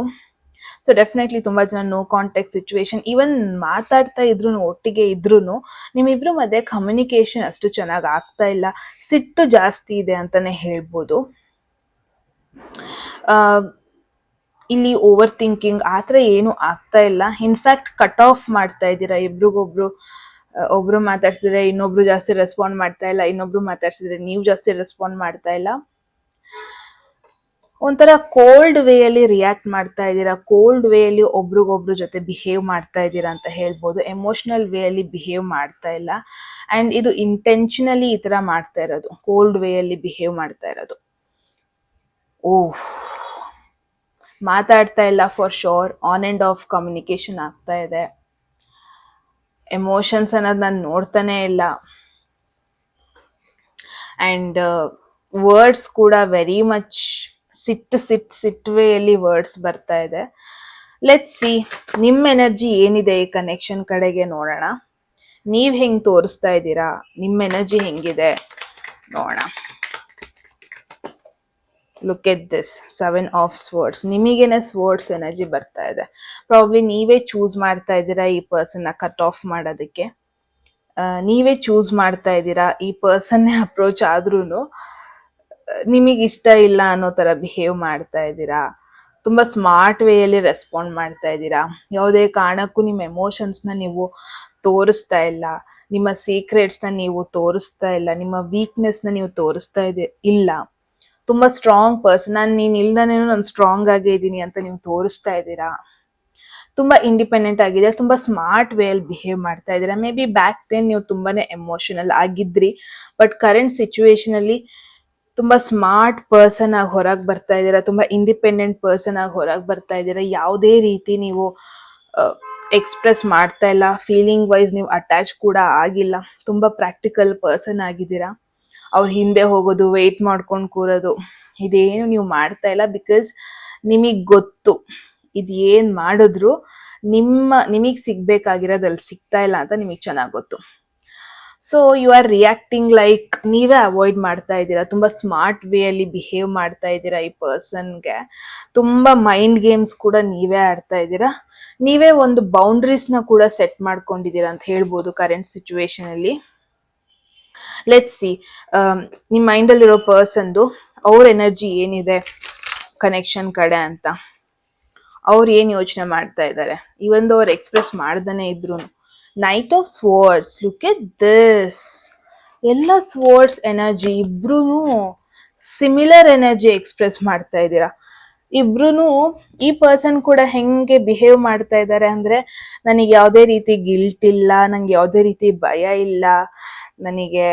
ಸೊ ಡೆಫಿನೆಟ್ಲಿ ತುಂಬಾ ಜನ ನೋ ಕಾಂಟ್ಯಾಕ್ಟ್ ಸಿಚುವೇಶನ್, ಈವನ್ ಮಾತಾಡ್ತಾ ಇದ್ರು ಒಟ್ಟಿಗೆ ಇದ್ರು ನಿಮ್ಮಿಬ್ರು ಮಧ್ಯೆ ಕಮ್ಯುನಿಕೇಶನ್ ಅಷ್ಟು ಚೆನ್ನಾಗಿ ಆಗ್ತಾ ಇಲ್ಲ, ಸಿಟ್ಟು ಜಾಸ್ತಿ ಇದೆ ಅಂತಾನೆ ಹೇಳ್ಬೋದು. ಇಲ್ಲಿ ಓವರ್ ಥಿಂಕಿಂಗ್ ಆ ಥರ ಏನು ಆಗ್ತಾ ಇಲ್ಲ. ಇನ್ಫ್ಯಾಕ್ಟ್ ಕಟ್ ಆಫ್ ಮಾಡ್ತಾ ಇದ್ದೀರಾ ಇಬ್ರಿಗೊಬ್ರು. ಒಬ್ರು ಮಾತಾಡ್ಸಿದ್ರೆ ಇನ್ನೊಬ್ರು ಜಾಸ್ತಿ ರೆಸ್ಪಾಂಡ್ ಮಾಡ್ತಾ ಇಲ್ಲ, ಇನ್ನೊಬ್ರು ಮಾತಾಡ್ಸಿದ್ರೆ ನೀವು ಜಾಸ್ತಿ ರೆಸ್ಪಾಂಡ್ ಮಾಡ್ತಾ ಇಲ್ಲ. ಒಂಥರ ಕೋಲ್ಡ್ ವೇ ಅಲ್ಲಿ ರಿಯಾಕ್ಟ್ ಮಾಡ್ತಾ ಇದ್ದೀರಾ, ಕೋಲ್ಡ್ ವೇ ಅಲ್ಲಿ ಒಬ್ರಿಗೊಬ್ರು ಜೊತೆ ಬಿಹೇವ್ ಮಾಡ್ತಾ ಇದ್ದೀರಾ ಅಂತ ಹೇಳ್ಬೋದು. ಎಮೋಷನಲ್ ವೇ ಅಲ್ಲಿ ಬಿಹೇವ್ ಮಾಡ್ತಾ ಇಲ್ಲ. ಅಂಡ್ ಇದು ಇಂಟೆನ್ಷನಲಿ ಈ ತರ ಮಾಡ್ತಾ ಇರೋದು, ಕೋಲ್ಡ್ ವೇ ಅಲ್ಲಿ ಬಿಹೇವ್ ಮಾಡ್ತಾ ಇರೋದು. ಓಹ್, ಮಾತಾಡ್ತಾ ಇಲ್ಲ for sure, on and of communication ಆಗ್ತಾ ಇದೆ. ಎಮೋಷನ್ಸ್ ಅನ್ನೋದು ನಾನು ನೋಡ್ತಾನೆ ಇಲ್ಲ. ಅಂಡ್ ವರ್ಡ್ಸ್ ಕೂಡ ವೆರಿ ಮಚ್ ಸಿಟ್ಟು ವೇಯಲ್ಲಿ ವರ್ಡ್ಸ್ ಬರ್ತಾ ಇದೆ. ಲೆಟ್ಸ್ ಸಿ ನಿಮ್ಮ ಎನರ್ಜಿ ಏನಿದೆ ಈ ಕನೆಕ್ಷನ್ ಕಡೆಗೆ ನೋಡೋಣ. ನೀವ್ ಹೆಂಗ್ ತೋರಿಸ್ತಾ ಇದ್ದೀರಾ, ನಿಮ್ಮ ಎನರ್ಜಿ ಹೆಂಗಿದೆ ನೋಡೋಣ. Look at this 7 of swords. ನಿಮಗೇನೆ ಸ್ವರ್ಡ್ಸ್ ಎನರ್ಜಿ ಬರ್ತಾ ಇದೆ. ಪ್ರಾಬ್ಲಿ ನೀವೇ ಚೂಸ್ ಮಾಡ್ತಾ ಇದ್ದೀರಾ ಈ ಪರ್ಸನ್ನ ಕಟ್ ಆಫ್ ಮಾಡೋದಕ್ಕೆ. ನೀವೇ ಚೂಸ್ ಮಾಡ್ತಾ ಇದ್ದೀರಾ ಈ ಪರ್ಸನ್ನೇ ಅಪ್ರೋಚ್ ಆದ್ರೂ ನಿಮಗೆ ಇಷ್ಟ ಇಲ್ಲ ಅನ್ನೋ ತರ ಬಿಹೇವ್ ಮಾಡ್ತಾ ಇದ್ದೀರಾ. ತುಂಬಾ ಸ್ಮಾರ್ಟ್ ವೇಯಲ್ಲಿ ರೆಸ್ಪಾಂಡ್ ಮಾಡ್ತಾ ಇದ್ದೀರಾ. ಯಾವುದೇ ಕಾರಣಕ್ಕೂ ನಿಮ್ಮ ಎಮೋಷನ್ಸ್ನ ನೀವು ತೋರಿಸ್ತಾ ಇಲ್ಲ, ನಿಮ್ಮ ಸೀಕ್ರೆಟ್ಸ್ನ ನೀವು ತೋರಿಸ್ತಾ ಇಲ್ಲ, ನಿಮ್ಮ ವೀಕ್ನೆಸ್ನ ನೀವು ತೋರಿಸ್ತಾ ಇಲ್ಲ. ತುಂಬಾ ಸ್ಟ್ರಾಂಗ್ ಪರ್ಸನ್, ನೀನ್ ಇಲ್ದಾನೇನು ನಾನು ಸ್ಟ್ರಾಂಗ್ ಆಗೇ ಇದ್ದೀನಿ ಅಂತ ನೀವು ತೋರಿಸ್ತಾ ಇದ್ದೀರಾ. ತುಂಬಾ ಇಂಡಿಪೆಂಡೆಂಟ್ ಆಗಿದೆ, ತುಂಬಾ ಸ್ಮಾರ್ಟ್ ವೇ ಅಲ್ಲಿ ಬಿಹೇವ್ ಮಾಡ್ತಾ ಇದ್ದೀರಾ. ಮೇ ಬಿ ಬ್ಯಾಕ್ ದೆನ್ ನೀವು ತುಂಬಾನೇ ಎಮೋಷನಲ್ ಆಗಿದ್ರಿ, ಬಟ್ ಕರೆಂಟ್ ಸಿಚುವೇಶನ್ ಅಲ್ಲಿ ತುಂಬಾ ಸ್ಮಾರ್ಟ್ ಪರ್ಸನ್ ಆಗಿ ಹೊರಗೆ ಬರ್ತಾ ಇದ್ದೀರಾ, ತುಂಬಾ ಇಂಡಿಪೆಂಡೆಂಟ್ ಪರ್ಸನ್ ಆಗಿ ಹೊರಗೆ ಬರ್ತಾ ಇದ್ದೀರಾ. ಯಾವುದೇ ರೀತಿ ನೀವು ಎಕ್ಸ್ಪ್ರೆಸ್ ಮಾಡ್ತಾ ಇಲ್ಲ, ಫೀಲಿಂಗ್ ವೈಸ್ ನೀವು ಅಟ್ಯಾಚ್ ಕೂಡ ಆಗಿಲ್ಲ. ತುಂಬಾ ಪ್ರಾಕ್ಟಿಕಲ್ ಪರ್ಸನ್ ಆಗಿದ್ದೀರಾ. ಅವ್ರ ಹಿಂದೆ ಹೋಗೋದು, ವೆಯ್ಟ್ ಮಾಡ್ಕೊಂಡು ಕೂರೋದು, ಇದೇನು ನೀವು ಮಾಡ್ತಾ ಇಲ್ಲ. ಬಿಕಾಸ್ ನಿಮಗ್ ಗೊತ್ತು ಇದೇನ್ ಮಾಡಿದ್ರು ನಿಮಗ್ ಸಿಗ್ಬೇಕಾಗಿರೋದು ಅಲ್ಲಿ ಸಿಗ್ತಾ ಇಲ್ಲ ಅಂತ ನಿಮಗ್ ಚೆನ್ನಾಗಿ ಗೊತ್ತು. So you are reacting like ನೀವೇ ಅವಾಯ್ಡ್ ಮಾಡ್ತಾ ಇದ್ದೀರಾ. ತುಂಬಾ ಸ್ಮಾರ್ಟ್ ವೇ ಅಲ್ಲಿ ಬಿಹೇವ್ ಮಾಡ್ತಾ ಇದ್ದೀರಾ ಈ ಪರ್ಸನ್ಗೆ. ತುಂಬಾ ಮೈಂಡ್ ಗೇಮ್ಸ್ ಕೂಡ ನೀವೇ ಆಡ್ತಾ ಇದ್ದೀರಾ. ನೀವೇ ಒಂದು ಬೌಂಡ್ರೀಸ್ನ ಕೂಡ ಸೆಟ್ ಮಾಡ್ಕೊಂಡಿದ್ದೀರಾ ಅಂತ ಹೇಳ್ಬೋದು ಕರೆಂಟ್ ಸಿಚುವೇಶನ್ ಅಲ್ಲಿ. ಲೆಟ್ಸ್ ಸಿ ನಿಮ್ಮ ಮೈಂಡಲ್ಲಿರೋ ಪರ್ಸನ್ದು ಅವ್ರ ಎನರ್ಜಿ ಏನಿದೆ ಕನೆಕ್ಷನ್ ಕಡೆ ಅಂತ. ಅವ್ರು ಏನು ಯೋಚನೆ ಮಾಡ್ತಾ ಇದ್ದಾರೆ, ಇವನ್ ಅವ್ರು ಎಕ್ಸ್ಪ್ರೆಸ್ ಮಾಡ್ದಾನೆ ಇದ್ರು. Knight of swords, look at this. ಎಲ್ಲ ಸ್ವರ್ಡ್ಸ್ ಎನರ್ಜಿ, ಇಬ್ರು ಸಿಮಿಲರ್ ಎನರ್ಜಿ ಎಕ್ಸ್ಪ್ರೆಸ್ ಮಾಡ್ತಾ ಇದ್ದೀರಾ. ಇಬ್ರು ಈ ಪರ್ಸನ್ ಕೂಡ ಹೆಂಗೆ ಬಿಹೇವ್ ಮಾಡ್ತಾ ಇದ್ದಾರೆ ಅಂದ್ರೆ, ನನಗೆ ಯಾವುದೇ ರೀತಿ ಗಿಲ್ಟ್ ಇಲ್ಲ, ನಂಗೆ ಯಾವುದೇ ರೀತಿ ಭಯ ಇಲ್ಲ, ನನಗೆ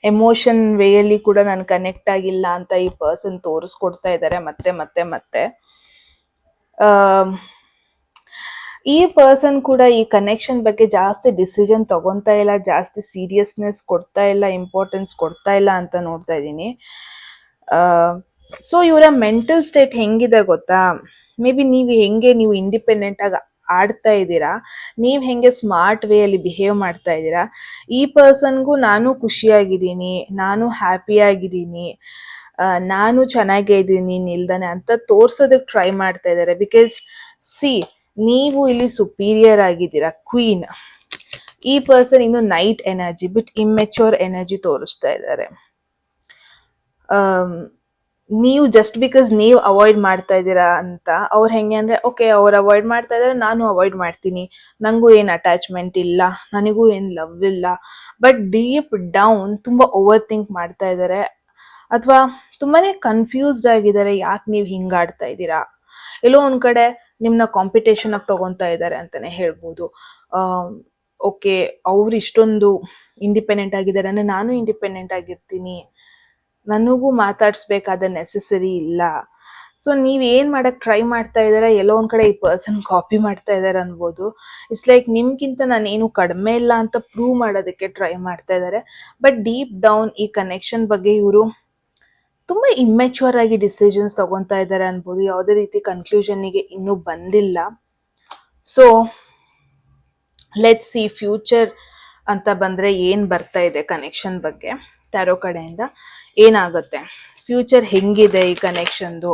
ಎಮೋಷನ್ ವೇಯಲ್ಲಿ ಕೂಡ ನಾನು ಕನೆಕ್ಟ್ ಆಗಿಲ್ಲ ಅಂತ ಈ ಪರ್ಸನ್ ತೋರಿಸ್ಕೊಡ್ತಾ ಇದ್ದಾರೆ ಮತ್ತೆ ಮತ್ತೆ ಮತ್ತೆ. ಈ ಪರ್ಸನ್ ಕೂಡ ಈ ಕನೆಕ್ಷನ್ ಬಗ್ಗೆ ಜಾಸ್ತಿ ಡಿಸಿಷನ್ ತಗೊಂತಾ ಇಲ್ಲ, ಜಾಸ್ತಿ ಸೀರಿಯಸ್ನೆಸ್ ಕೊಡ್ತಾ ಇಲ್ಲ, ಇಂಪಾರ್ಟೆನ್ಸ್ ಕೊಡ್ತಾ ಇಲ್ಲ ಅಂತ ನೋಡ್ತಾ ಇದ್ದೀನಿ. ಸೊ ಇವರ ಮೆಂಟಲ್ ಸ್ಟೇಟ್ ಹೆಂಗಿದೆ ಗೊತ್ತಾ, ಮೇ ಬಿ ನೀವು ಇಂಡಿಪೆಂಡೆಂಟ್ ಆಗಿ ಆಡ್ತಾ ಇದ್ದೀರಾ, ನೀವು ಹೆಂಗೆ ಸ್ಮಾರ್ಟ್ ವೇ ಅಲ್ಲಿ ಬಿಹೇವ್ ಮಾಡ್ತಾ ಇದ್ದೀರಾ, ಈ ಪರ್ಸನ್ಗೂ ನಾನು ಖುಷಿಯಾಗಿದ್ದೀನಿ, ನಾನು ಹ್ಯಾಪಿಯಾಗಿದ್ದೀನಿ, ನಾನು ಚೆನ್ನಾಗೇ ಇದ್ದೀನಿ ನಿಲ್ದಾನೆ ಅಂತ ತೋರ್ಸೋದಕ್ಕೆ ಟ್ರೈ ಮಾಡ್ತಾ ಇದ್ದಾರೆ. ಬಿಕಾಸ್ ಸಿ, ನೀವು ಇಲ್ಲಿ ಸುಪೀರಿಯರ್ ಆಗಿದ್ದೀರಾ, ಕ್ವೀನ್. ಈ ಪರ್ಸನ್ ಇನ್ನು ನೈಟ್ ಎನರ್ಜಿ ಬಿಟ್ ಇಮ್ಮೆಚೂರ್ ಎನರ್ಜಿ ತೋರಿಸ್ತಾ ಇದ್ದಾರೆ. ನೀವು ಜಸ್ಟ್ ಬಿಕಾಸ್ ನೀವು ಅವಾಯ್ಡ್ ಮಾಡ್ತಾ ಇದ್ದೀರಾ ಅಂತ ಅವ್ರು ಹೆಂಗೆ ಅಂದ್ರೆ, ಓಕೆ ಅವ್ರು ಅವಾಯ್ಡ್ ಮಾಡ್ತಾ ಇದ್ದಾರೆ, ನಾನು ಅವಾಯ್ಡ್ ಮಾಡ್ತೀನಿ, ನಂಗೂ ಏನು ಅಟ್ಯಾಚ್ಮೆಂಟ್ ಇಲ್ಲ, ನನಗೂ ಏನು ಲವ್ ಇಲ್ಲ. ಬಟ್ ಡೀಪ್ ಡೌನ್ ತುಂಬಾ ಓವರ್ ಥಿಂಕ್ ಮಾಡ್ತಾ ಇದ್ದಾರೆ, ಅಥವಾ ತುಂಬಾನೇ ಕನ್ಫ್ಯೂಸ್ಡ್ ಆಗಿದ್ದಾರೆ. ಯಾಕೆ ನೀವು ಹಿಂಗಾಡ್ತಾ ಇದ್ದೀರಾ? ಎಲ್ಲೋ ಒಂದ್ ಕಡೆ ನಿಮ್ನ ಕಾಂಪಿಟೇಷನ್ ಆಗಿ ತಗೊಂತಾ ಇದ್ದಾರೆ ಅಂತಾನೆ ಹೇಳ್ಬೋದು. ಓಕೆ, ಅವ್ರು ಇಷ್ಟೊಂದು ಇಂಡಿಪೆಂಡೆಂಟ್ ಆಗಿದ್ದಾರೆ ಅಂದ್ರೆ ನಾನು ಇಂಡಿಪೆಂಡೆಂಟ್ ಆಗಿರ್ತೀನಿ, ನನಗೂ ಮಾತಾಡ್ಸ್ಬೇಕಾದ ನೆಸೆಸರಿ ಇಲ್ಲ. ಸೊ ನೀವ್ ಏನ್ ಮಾಡಕ್ ಟ್ರೈ ಮಾಡ್ತಾ ಇದಾರೆ, ಎಲ್ಲೋ ಒಂದ್ ಕಡೆ ಈ ಪರ್ಸನ್ ಕಾಪಿ ಮಾಡ್ತಾ ಇದಾರೆ ಅನ್ಬೋದು. ಇಟ್ಸ್ ಲೈಕ್ ನಿಮ್ಗಿಂತ ನಾನೇನು ಕಡಿಮೆ ಇಲ್ಲ ಅಂತ ಪ್ರೂವ್ ಮಾಡೋದಕ್ಕೆ ಟ್ರೈ ಮಾಡ್ತಾ ಇದಾರೆ. ಬಟ್ ಡೀಪ್ ಡೌನ್ ಈ ಕನೆಕ್ಷನ್ ಬಗ್ಗೆ ಇವರು ತುಂಬಾ ಇಮ್ಮೆಚೂರ್ ಆಗಿ ಡಿಸಿಷನ್ಸ್ ತಗೊಂತಾ ಇದ್ದಾರೆ ಅನ್ಬೋದು. ಯಾವುದೇ ರೀತಿ ಕನ್ಕ್ಲೂಷನ್ಗೆ ಇನ್ನೂ ಬಂದಿಲ್ಲ. ಸೊ ಲೆಟ್ಸ್ ಸಿ ಫ್ಯೂಚರ್ ಅಂತ ಬಂದ್ರೆ ಏನ್ ಬರ್ತಾ ಇದೆ ಕನೆಕ್ಷನ್ ಬಗ್ಗೆ ಟ್ಯಾರೋ ಕಡೆಯಿಂದ ಏನಾಗುತ್ತೆ, ಫ್ಯೂಚರ್ ಹೆಂಗಿದೆ ಈ ಕನೆಕ್ಷನ್ದು.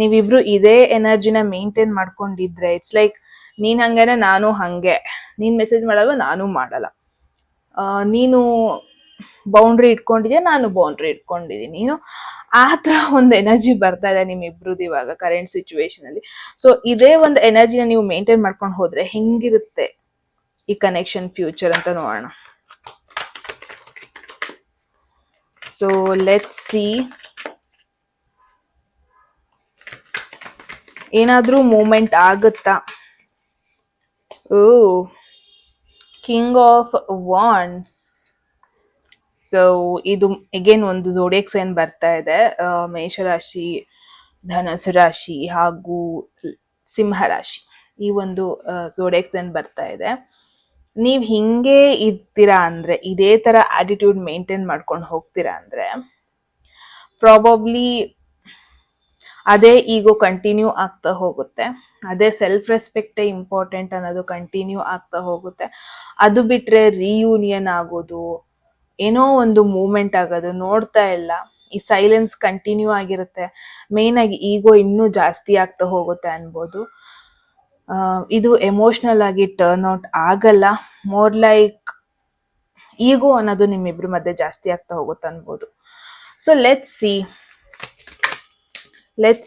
ನೀವಿಬ್ರು ಇದೇ ಎನರ್ಜಿನ ಮೇಂಟೈನ್ ಮಾಡ್ಕೊಂಡಿದ್ರೆ ಇಟ್ಸ್ ಲೈಕ್ ನೀನ್ ಹಂಗೇನೆ ನಾನು ಹಂಗೆ, ನೀನ್ ಮೆಸೇಜ್ ಮಾಡಲ್ವ ನಾನು ಮಾಡಲ್ಲ, ನೀನು ಬೌಂಡ್ರಿ ಇಟ್ಕೊಂಡಿದ್ಯಾ ನಾನು ಬೌಂಡ್ರಿ ಇಟ್ಕೊಂಡಿದ್ದೀನಿ, ನೀನು ಆ ಥರ ಒಂದು ಎನರ್ಜಿ ಬರ್ತಾ ಇದೆ ನಿಮ್ಮಿಬ್ರದ್ದು ಇವಾಗ ಕರೆಂಟ್ ಸಿಚುವೇಶನ್ ಅಲ್ಲಿ. ಸೊ ಇದೇ ಒಂದು ಎನರ್ಜಿನ ನೀವು ಮೇಂಟೈನ್ ಮಾಡ್ಕೊಂಡು ಹೋದ್ರೆ ಹೆಂಗಿರುತ್ತೆ ಈ ಕನೆಕ್ಷನ್ ಫ್ಯೂಚರ್ ಅಂತ ನೋಡೋಣ. ಸೊ ಲೆಟ್ಸ್ ಸಿ, ಏನಾದ್ರೂ ಮೂಮೆಂಟ್ ಆಗುತ್ತಾ? ಓ, ಕಿಂಗ್ ಆಫ್ ವಾಂಡ್ಸ್. ಸೊ ಇದು ಅಗೇನ್ ಒಂದು ಝೋಡಿಯಾಕ್ ಸೈನ್ ಬರ್ತಾ ಇದೆ, ಮೇಷರಾಶಿ, ಧನಸು ರಾಶಿ ಹಾಗೂ ಸಿಂಹರಾಶಿ. ಈ ಒಂದು ಝೋಡಿಯಾಕ್ ಸೈನ್ ಬರ್ತಾ ಇದೆ. ನೀವ್ ಹಿಂಗೆ ಇರ್ತೀರಾ ಅಂದ್ರೆ, ಇದೇ ತರ ಆಟಿಟ್ಯೂಡ್ ಮೇಂಟೈನ್ ಮಾಡ್ಕೊಂಡು ಹೋಗ್ತೀರಾ ಅಂದ್ರೆ ಪ್ರಾಬಬ್ಲಿ ಅದೇ ಈಗೋ ಕಂಟಿನ್ಯೂ ಆಗ್ತಾ ಹೋಗುತ್ತೆ, ಅದೇ ಸೆಲ್ಫ್ ರೆಸ್ಪೆಕ್ಟೇ ಇಂಪಾರ್ಟೆಂಟ್ ಅನ್ನೋದು ಕಂಟಿನ್ಯೂ ಆಗ್ತಾ ಹೋಗುತ್ತೆ. ಅದು ಬಿಟ್ರೆ ರಿಯೂನಿಯನ್ ಆಗೋದು, ಏನೋ ಒಂದು ಮೂವ್ಮೆಂಟ್ ಆಗೋದು ನೋಡ್ತಾ ಇಲ್ಲ. ಈ ಸೈಲೆನ್ಸ್ ಕಂಟಿನ್ಯೂ ಆಗಿರುತ್ತೆ. ಮೇನ್ ಆಗಿ ಈಗೋ ಇನ್ನೂ ಜಾಸ್ತಿ ಆಗ್ತಾ ಹೋಗುತ್ತೆ ಅನ್ಬೋದು. ಇದು ಎಮೋಷನಲ್ ಆಗಿ ಟರ್ನ್ ಔಟ್ ಆಗಲ್ಲ, ಮೋರ್ ಲೈಕ್ ಈಗೋ ಅನ್ನೋದು ನಿಮ್ಮಿಬ್ರ ಮಧ್ಯೆ ಜಾಸ್ತಿ ಆಗ್ತಾ ಹೋಗುತ್ತೆ ಅನ್ಬೋದು. ಸೊ ಲೆಟ್ಸ್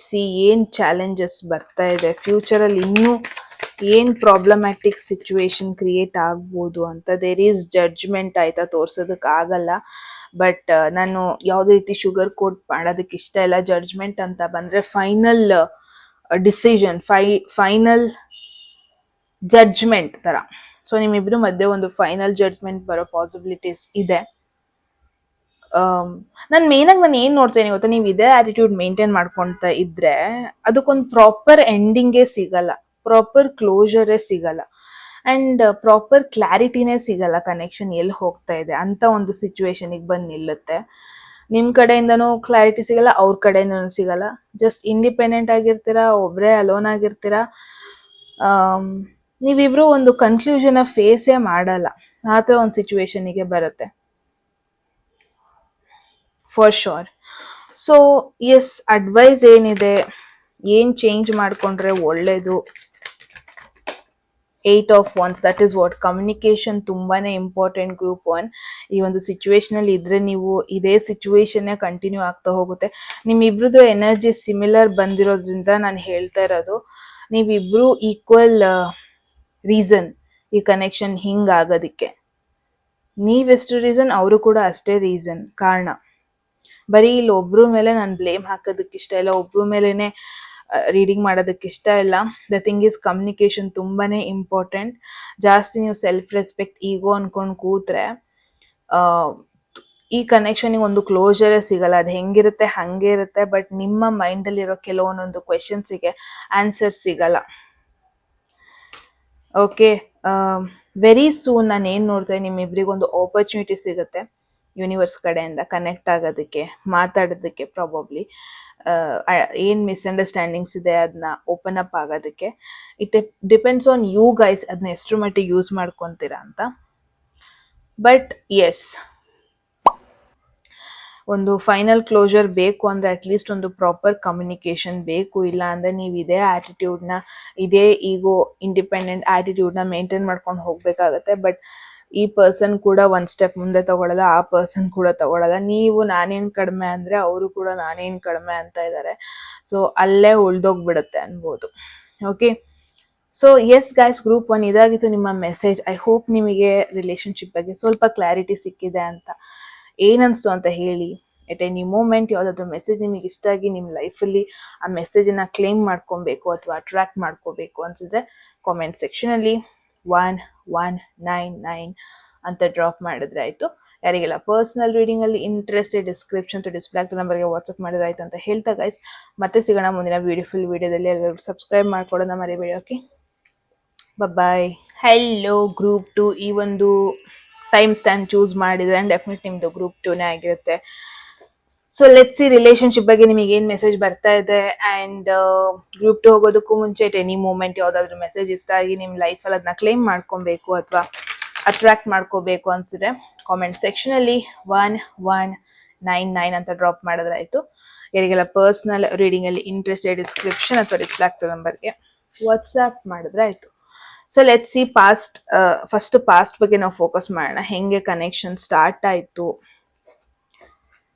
ಸಿ ಏನ್ ಚಾಲೆಂಜಸ್ ಬರ್ತಾ ಇದೆ ಫ್ಯೂಚರ್ ಅಲ್ಲಿ, ಇನ್ನೂ ಏನ್ ಪ್ರಾಬ್ಲಮ್ಯಾಟಿಕ್ ಸಿಚುವೇಶನ್ ಕ್ರಿಯೇಟ್ ಆಗ್ಬೋದು ಅಂತ. ದೇರ್ ಈಸ್ ಜಡ್ಜ್ಮೆಂಟ್, ಆಯ್ತಾ, ತೋರ್ಸೋದಕ್ ಆಗಲ್ಲ. ಬಟ್ ನಾನು ಯಾವುದೇ ರೀತಿ ಶುಗರ್ ಕೋಟ್ ಮಾಡೋದಕ್ಕೆ ಇಷ್ಟ ಇಲ್ಲ. ಜಡ್ಜ್ಮೆಂಟ್ ಅಂತ ಬಂದ್ರೆ ಫೈನಲ್ ಡಿಸಿಷನ್, ಫೈನಲ್ ಜಡ್ಜ್ಮೆಂಟ್ ತರ. ಸೊ ನಿಮ್ಮಿಬ್ರು ಮಧ್ಯೆ ಒಂದು ಫೈನಲ್ ಜಡ್ಜ್ಮೆಂಟ್ ಬರೋ ಪಾಸಿಬಿಲಿಟೀಸ್ ಇದೆ. ನಾನು ಮೇನಾಗಿ ನಾನು ಏನ್ ನೋಡ್ತೇನೆ ಗೊತ್ತಾ, ನೀವು ಇದೇ ಆಟಿಟ್ಯೂಡ್ ಮೇಂಟೈನ್ ಮಾಡ್ಕೊಂತ ಇದ್ರೆ ಅದಕ್ಕೊಂದು ಪ್ರಾಪರ್ ಎಂಡಿಂಗೇ ಸಿಗಲ್ಲ, ಪ್ರಾಪರ್ ಕ್ಲೋಜರೇ ಸಿಗಲ್ಲ, ಅಂಡ್ ಪ್ರಾಪರ್ ಕ್ಲಾರಿಟಿನೇ ಸಿಗಲ್ಲ ಕನೆಕ್ಷನ್ ಎಲ್ಲಿ ಹೋಗ್ತಾ ಇದೆ ಅಂತ ಒಂದು ಸಿಚುವೇಶನ್ಗೆ ಬಂದು ನಿಲ್ಲುತ್ತೆ. ನಿಮ್ ಕಡೆಯಿಂದನೂ ಕ್ಲಾರಿಟಿ ಸಿಗಲ್ಲ, ಅವ್ರ ಕಡೆಯಿಂದನೂ ಸಿಗಲ್ಲ. ಜಸ್ಟ್ ಇಂಡಿಪೆಂಡೆಂಟ್ ಆಗಿರ್ತೀರಾ, ಒಬ್ರೇ ಅಲೋನ್ ಆಗಿರ್ತೀರಾ. ನೀವಿಬ್ರು ಒಂದು ಕನ್ಕ್ಲೂಷನ್ ಫೇಸೇ ಮಾಡಲ್ಲ, ಆ ಥರ ಒಂದು ಸಿಚುವೇಶನ್ಗೆ ಬರುತ್ತೆ for sure. So yes, advice ಏನಿದೆ, ಏನ್ ಚೇಂಜ್ ಮಾಡ್ಕೊಂಡ್ರೆ ಒಳ್ಳೇದು? 8 of Wands, that is what communication ತುಂಬಾನೇ ಇಂಪಾರ್ಟೆಂಟ್. ಗ್ರೂಪ್ 1 ಈ ಒಂದು ಸಿಚುವೇಶನ್ ಅಲ್ಲಿ ಇದ್ರೆ ನೀವು ಇದೇ ಸಿಚುವೇಶನ್ ಕಂಟಿನ್ಯೂ ಆಗ್ತಾ ಹೋಗುತ್ತೆ. ನಿಮ್ಮಿಬ್ರದ್ದು ಎನರ್ಜಿ ಸಿಮಿಲರ್ ಬಂದಿರೋದ್ರಿಂದ ನಾನು ಹೇಳ್ತಾ ಇರೋದು, ನೀವಿಬ್ರು ಈಕ್ವಲ್ ರೀಸನ್ ಈ ಕನೆಕ್ಷನ್ ಹಿಂಗ್ ಆಗೋದಿಕ್ಕೆ. ನೀವೆಷ್ಟು ರೀಸನ್, ಅವರು ಕೂಡ ಅಷ್ಟೇ ರೀಸನ್, ಕಾರಣ. ಬರೀ ಇಲ್ಲಿ ಒಬ್ರು ಮೇಲೆ ನಾನು ಬ್ಲೇಮ್ ಹಾಕೋದಕ್ಕೆ ಇಷ್ಟ ಇಲ್ಲ, ಒಬ್ರು ಮೇಲೆನೆ ರೀಡಿಂಗ್ ಮಾಡೋದಕ್ಕೆ ಇಷ್ಟ ಇಲ್ಲ. ದ ಥಿಂಗ್ ಈಸ್ ಕಮ್ಯುನಿಕೇಶನ್ ತುಂಬಾನೇ ಇಂಪಾರ್ಟೆಂಟ್. ಜಾಸ್ತಿ ನೀವು ಸೆಲ್ಫ್ ರೆಸ್ಪೆಕ್ಟ್ ಈಗೋ ಅನ್ಕೊಂಡು ಕೂತ್ರೆ ಈ ಕನೆಕ್ಷನ್ಗೆ ಒಂದು ಕ್ಲೋಜರೇ ಸಿಗಲ್ಲ. ಅದು ಹೆಂಗಿರುತ್ತೆ ಹಂಗೆ ಇರುತ್ತೆ, ಬಟ್ ನಿಮ್ಮ ಮೈಂಡಲ್ಲಿರೋ ಕೆಲವೊಂದೊಂದು ಕ್ವೆಶನ್ಸಿಗೆ ಆನ್ಸರ್ ಸಿಗಲ್ಲ. ಓಕೆ, ವೆರಿ ಸೂನ್ ನಾನು ಏನು ನೋಡ್ತೇನೆ, ನಿಮ್ಮಿಬ್ರಿಗೊಂದು ಆಪರ್ಚುನಿಟಿ ಸಿಗುತ್ತೆ ಯೂನಿವರ್ಸ್ ಕಡೆಯಿಂದ ಕನೆಕ್ಟ್ ಆಗೋದಕ್ಕೆ, ಮಾತಾಡೋದಕ್ಕೆ ಪ್ರಾಬಬ್ಲಿ. ಏನ್ ಮಿಸ್ಅಂಡರ್ಸ್ಟ್ಯಾಂಡಿಂಗ್ಸ್ ಇದೆ ಅದನ್ನ ಓಪನ್ ಅಪ್ ಆಗೋದಕ್ಕೆ. It depends on you guys ಅದನ್ನ ಎಷ್ಟರ ಮಟ್ಟಿಗೆ ಯೂಸ್ ಮಾಡ್ಕೊತೀರಾ ಅಂತ. ಬಟ್ ಎಸ್, ಒಂದು ಫೈನಲ್ ಕ್ಲೋಜರ್ ಬೇಕು ಅಂದರೆ ಅಟ್ಲೀಸ್ಟ್ ಒಂದು ಪ್ರಾಪರ್ ಕಮ್ಯುನಿಕೇಷನ್ ಬೇಕು. ಇಲ್ಲ ಅಂದರೆ ನೀವು ಇದೇ ಆ್ಯಟಿಟ್ಯೂಡ್ನ, ಇದೇ ಈಗೋ ಇಂಡಿಪೆಂಡೆಂಟ್ ಆ್ಯಟಿಟ್ಯೂಡ್ನ ಮೇಂಟೈನ್ ಮಾಡ್ಕೊಂಡು ಹೋಗಬೇಕಾಗತ್ತೆ. ಬಟ್ ಈ ಪರ್ಸನ್ ಕೂಡ ಒಂದು ಸ್ಟೆಪ್ ಮುಂದೆ ತಗೊಳ್ಳಲ್ಲ, ಆ ಪರ್ಸನ್ ಕೂಡ ತಗೊಳ್ಳಲ್ಲ. ನೀವು ನಾನೇನು ಕಡಿಮೆ ಅಂದರೆ ಅವರು ಕೂಡ ನಾನೇನು ಕಡಿಮೆ ಅಂತ ಇದ್ದಾರೆ. ಸೊ ಅಲ್ಲೇ ಉಳ್ದೋಗ್ಬಿಡುತ್ತೆ ಅನ್ಬೋದು. Okay, so yes guys, group 1 ಇದಾಗಿತ್ತು ನಿಮ್ಮ ಮೆಸೇಜ್. ಐ ಹೋಪ್ ನಿಮಗೆ ರಿಲೇಷನ್ಶಿಪ್ ಬಗ್ಗೆ ಸ್ವಲ್ಪ ಕ್ಲಾರಿಟಿ ಸಿಕ್ಕಿದೆ ಅಂತ. ಏನನ್ನಿಸ್ತು ಅಂತ ಹೇಳಿ. ಎಟ್ ಎನಿ ಮೂಮೆಂಟ್ ಯಾವುದಾದ್ರು ಮೆಸೇಜ್ ನಿಮಗೆ ಇಷ್ಟ ಆಗಿ ನಿಮ್ಮ ಲೈಫಲ್ಲಿ ಆ ಮೆಸೇಜನ್ನು ಕ್ಲೇಮ್ ಮಾಡ್ಕೊಬೇಕು ಅಥವಾ ಅಟ್ರಾಕ್ಟ್ ಮಾಡ್ಕೋಬೇಕು ಅನ್ಸಿದ್ರೆ ಕಾಮೆಂಟ್ ಸೆಕ್ಷನಲ್ಲಿ 1199 ಅಂತ ಡ್ರಾಪ್ ಮಾಡಿದ್ರೆ ಆಯಿತು. ಯಾರಿಗೆಲ್ಲ ಪರ್ಸನಲ್ ರೀಡಿಂಗಲ್ಲಿ ಇಂಟ್ರೆಸ್ಟೆಡ್ ಡಿಸ್ಕ್ರಿಪ್ಷನ್ ಟು ಡಿಸ್ಪ್ಲೇ ಆಗ್ತದೆ ನಂಬರ್ಗೆ ವಾಟ್ಸಪ್ ಮಾಡಿದ್ರೆ ಆಯಿತು ಅಂತ ಹೇಳ್ತಾ ಗೈಸ್, ಮತ್ತೆ ಸಿಗೋಣ ಮುಂದಿನ ಬ್ಯೂಟಿಫುಲ್ ವಿಡಿಯೋದಲ್ಲಿ. ಎಲ್ಲರೂ ಸಬ್ಸ್ಕ್ರೈಬ್ ಮಾಡ್ಕೊಳ್ಳೋಣ ಮರಿಬೇಡಿ. ಓಕೆ, ಬಾಯ್. ಹೆಲ್ಲೋ ಗ್ರೂಪ್ 2, ಈ ಒಂದು ಟೈಮ್ ಸ್ಟ್ಯಾಂಡ್ ಚೂಸ್ ಮಾಡಿದ್ರೆ ಡೆಫಿನೆಟ್ ನಿಮ್ದು ಗ್ರೂಪ್ 2ನೇ ಆಗಿರುತ್ತೆ. ಸೊ ಲೆಟ್ಸ್ ಸಿ ರಿಲೇಶನ್ಶಿಪ್ ಬಗ್ಗೆ ನಿಮಗೆ ಏನು ಮೆಸೇಜ್ ಬರ್ತಾ ಇದೆ. ಆ್ಯಂಡ್ ಗ್ರೂಪ್ 2 ಹೋಗೋದಕ್ಕೂ ಮುಂಚೆ ಎಟ್ ಎನಿ ಮೂಮೆಂಟ್ ಯಾವುದಾದ್ರೂ ಮೆಸೇಜ್ ಇಷ್ಟ ಆಗಿ ನಿಮ್ಮ ಲೈಫಲ್ಲಿ ಅದನ್ನ ಕ್ಲೇಮ್ ಮಾಡ್ಕೊಬೇಕು ಅಥವಾ ಅಟ್ರಾಕ್ಟ್ ಮಾಡ್ಕೋಬೇಕು ಅನ್ಸಿದ್ರೆ ಕಾಮೆಂಟ್ ಸೆಕ್ಷನಲ್ಲಿ 1199 ಅಂತ ಡ್ರಾಪ್ ಮಾಡಿದ್ರೆ ಆಯಿತು. ಯಾರಿಗೆಲ್ಲ ಪರ್ಸ್ನಲ್ ರೀಡಿಂಗಲ್ಲಿ ಇಂಟ್ರೆಸ್ಟೆಡ್ ಡಿಸ್ಕ್ರಿಪ್ಷನ್ ಅಥವಾ ಡಿಸ್ಪ್ಲೇ ಆಗ್ತದೆ ನಂಬರ್ಗೆ ವಾಟ್ಸ್ಆ್ಯಪ್ ಮಾಡಿದ್ರೆ ಆಯಿತು. So let's C first past ಬಗ್ಗೆ ನಾವು ಫೋಕಸ್ ಮಾಡೋಣ. ಹೆಂಗೆ ಕನೆಕ್ಷನ್ ಸ್ಟಾರ್ಟ್ ಆಯಿತು,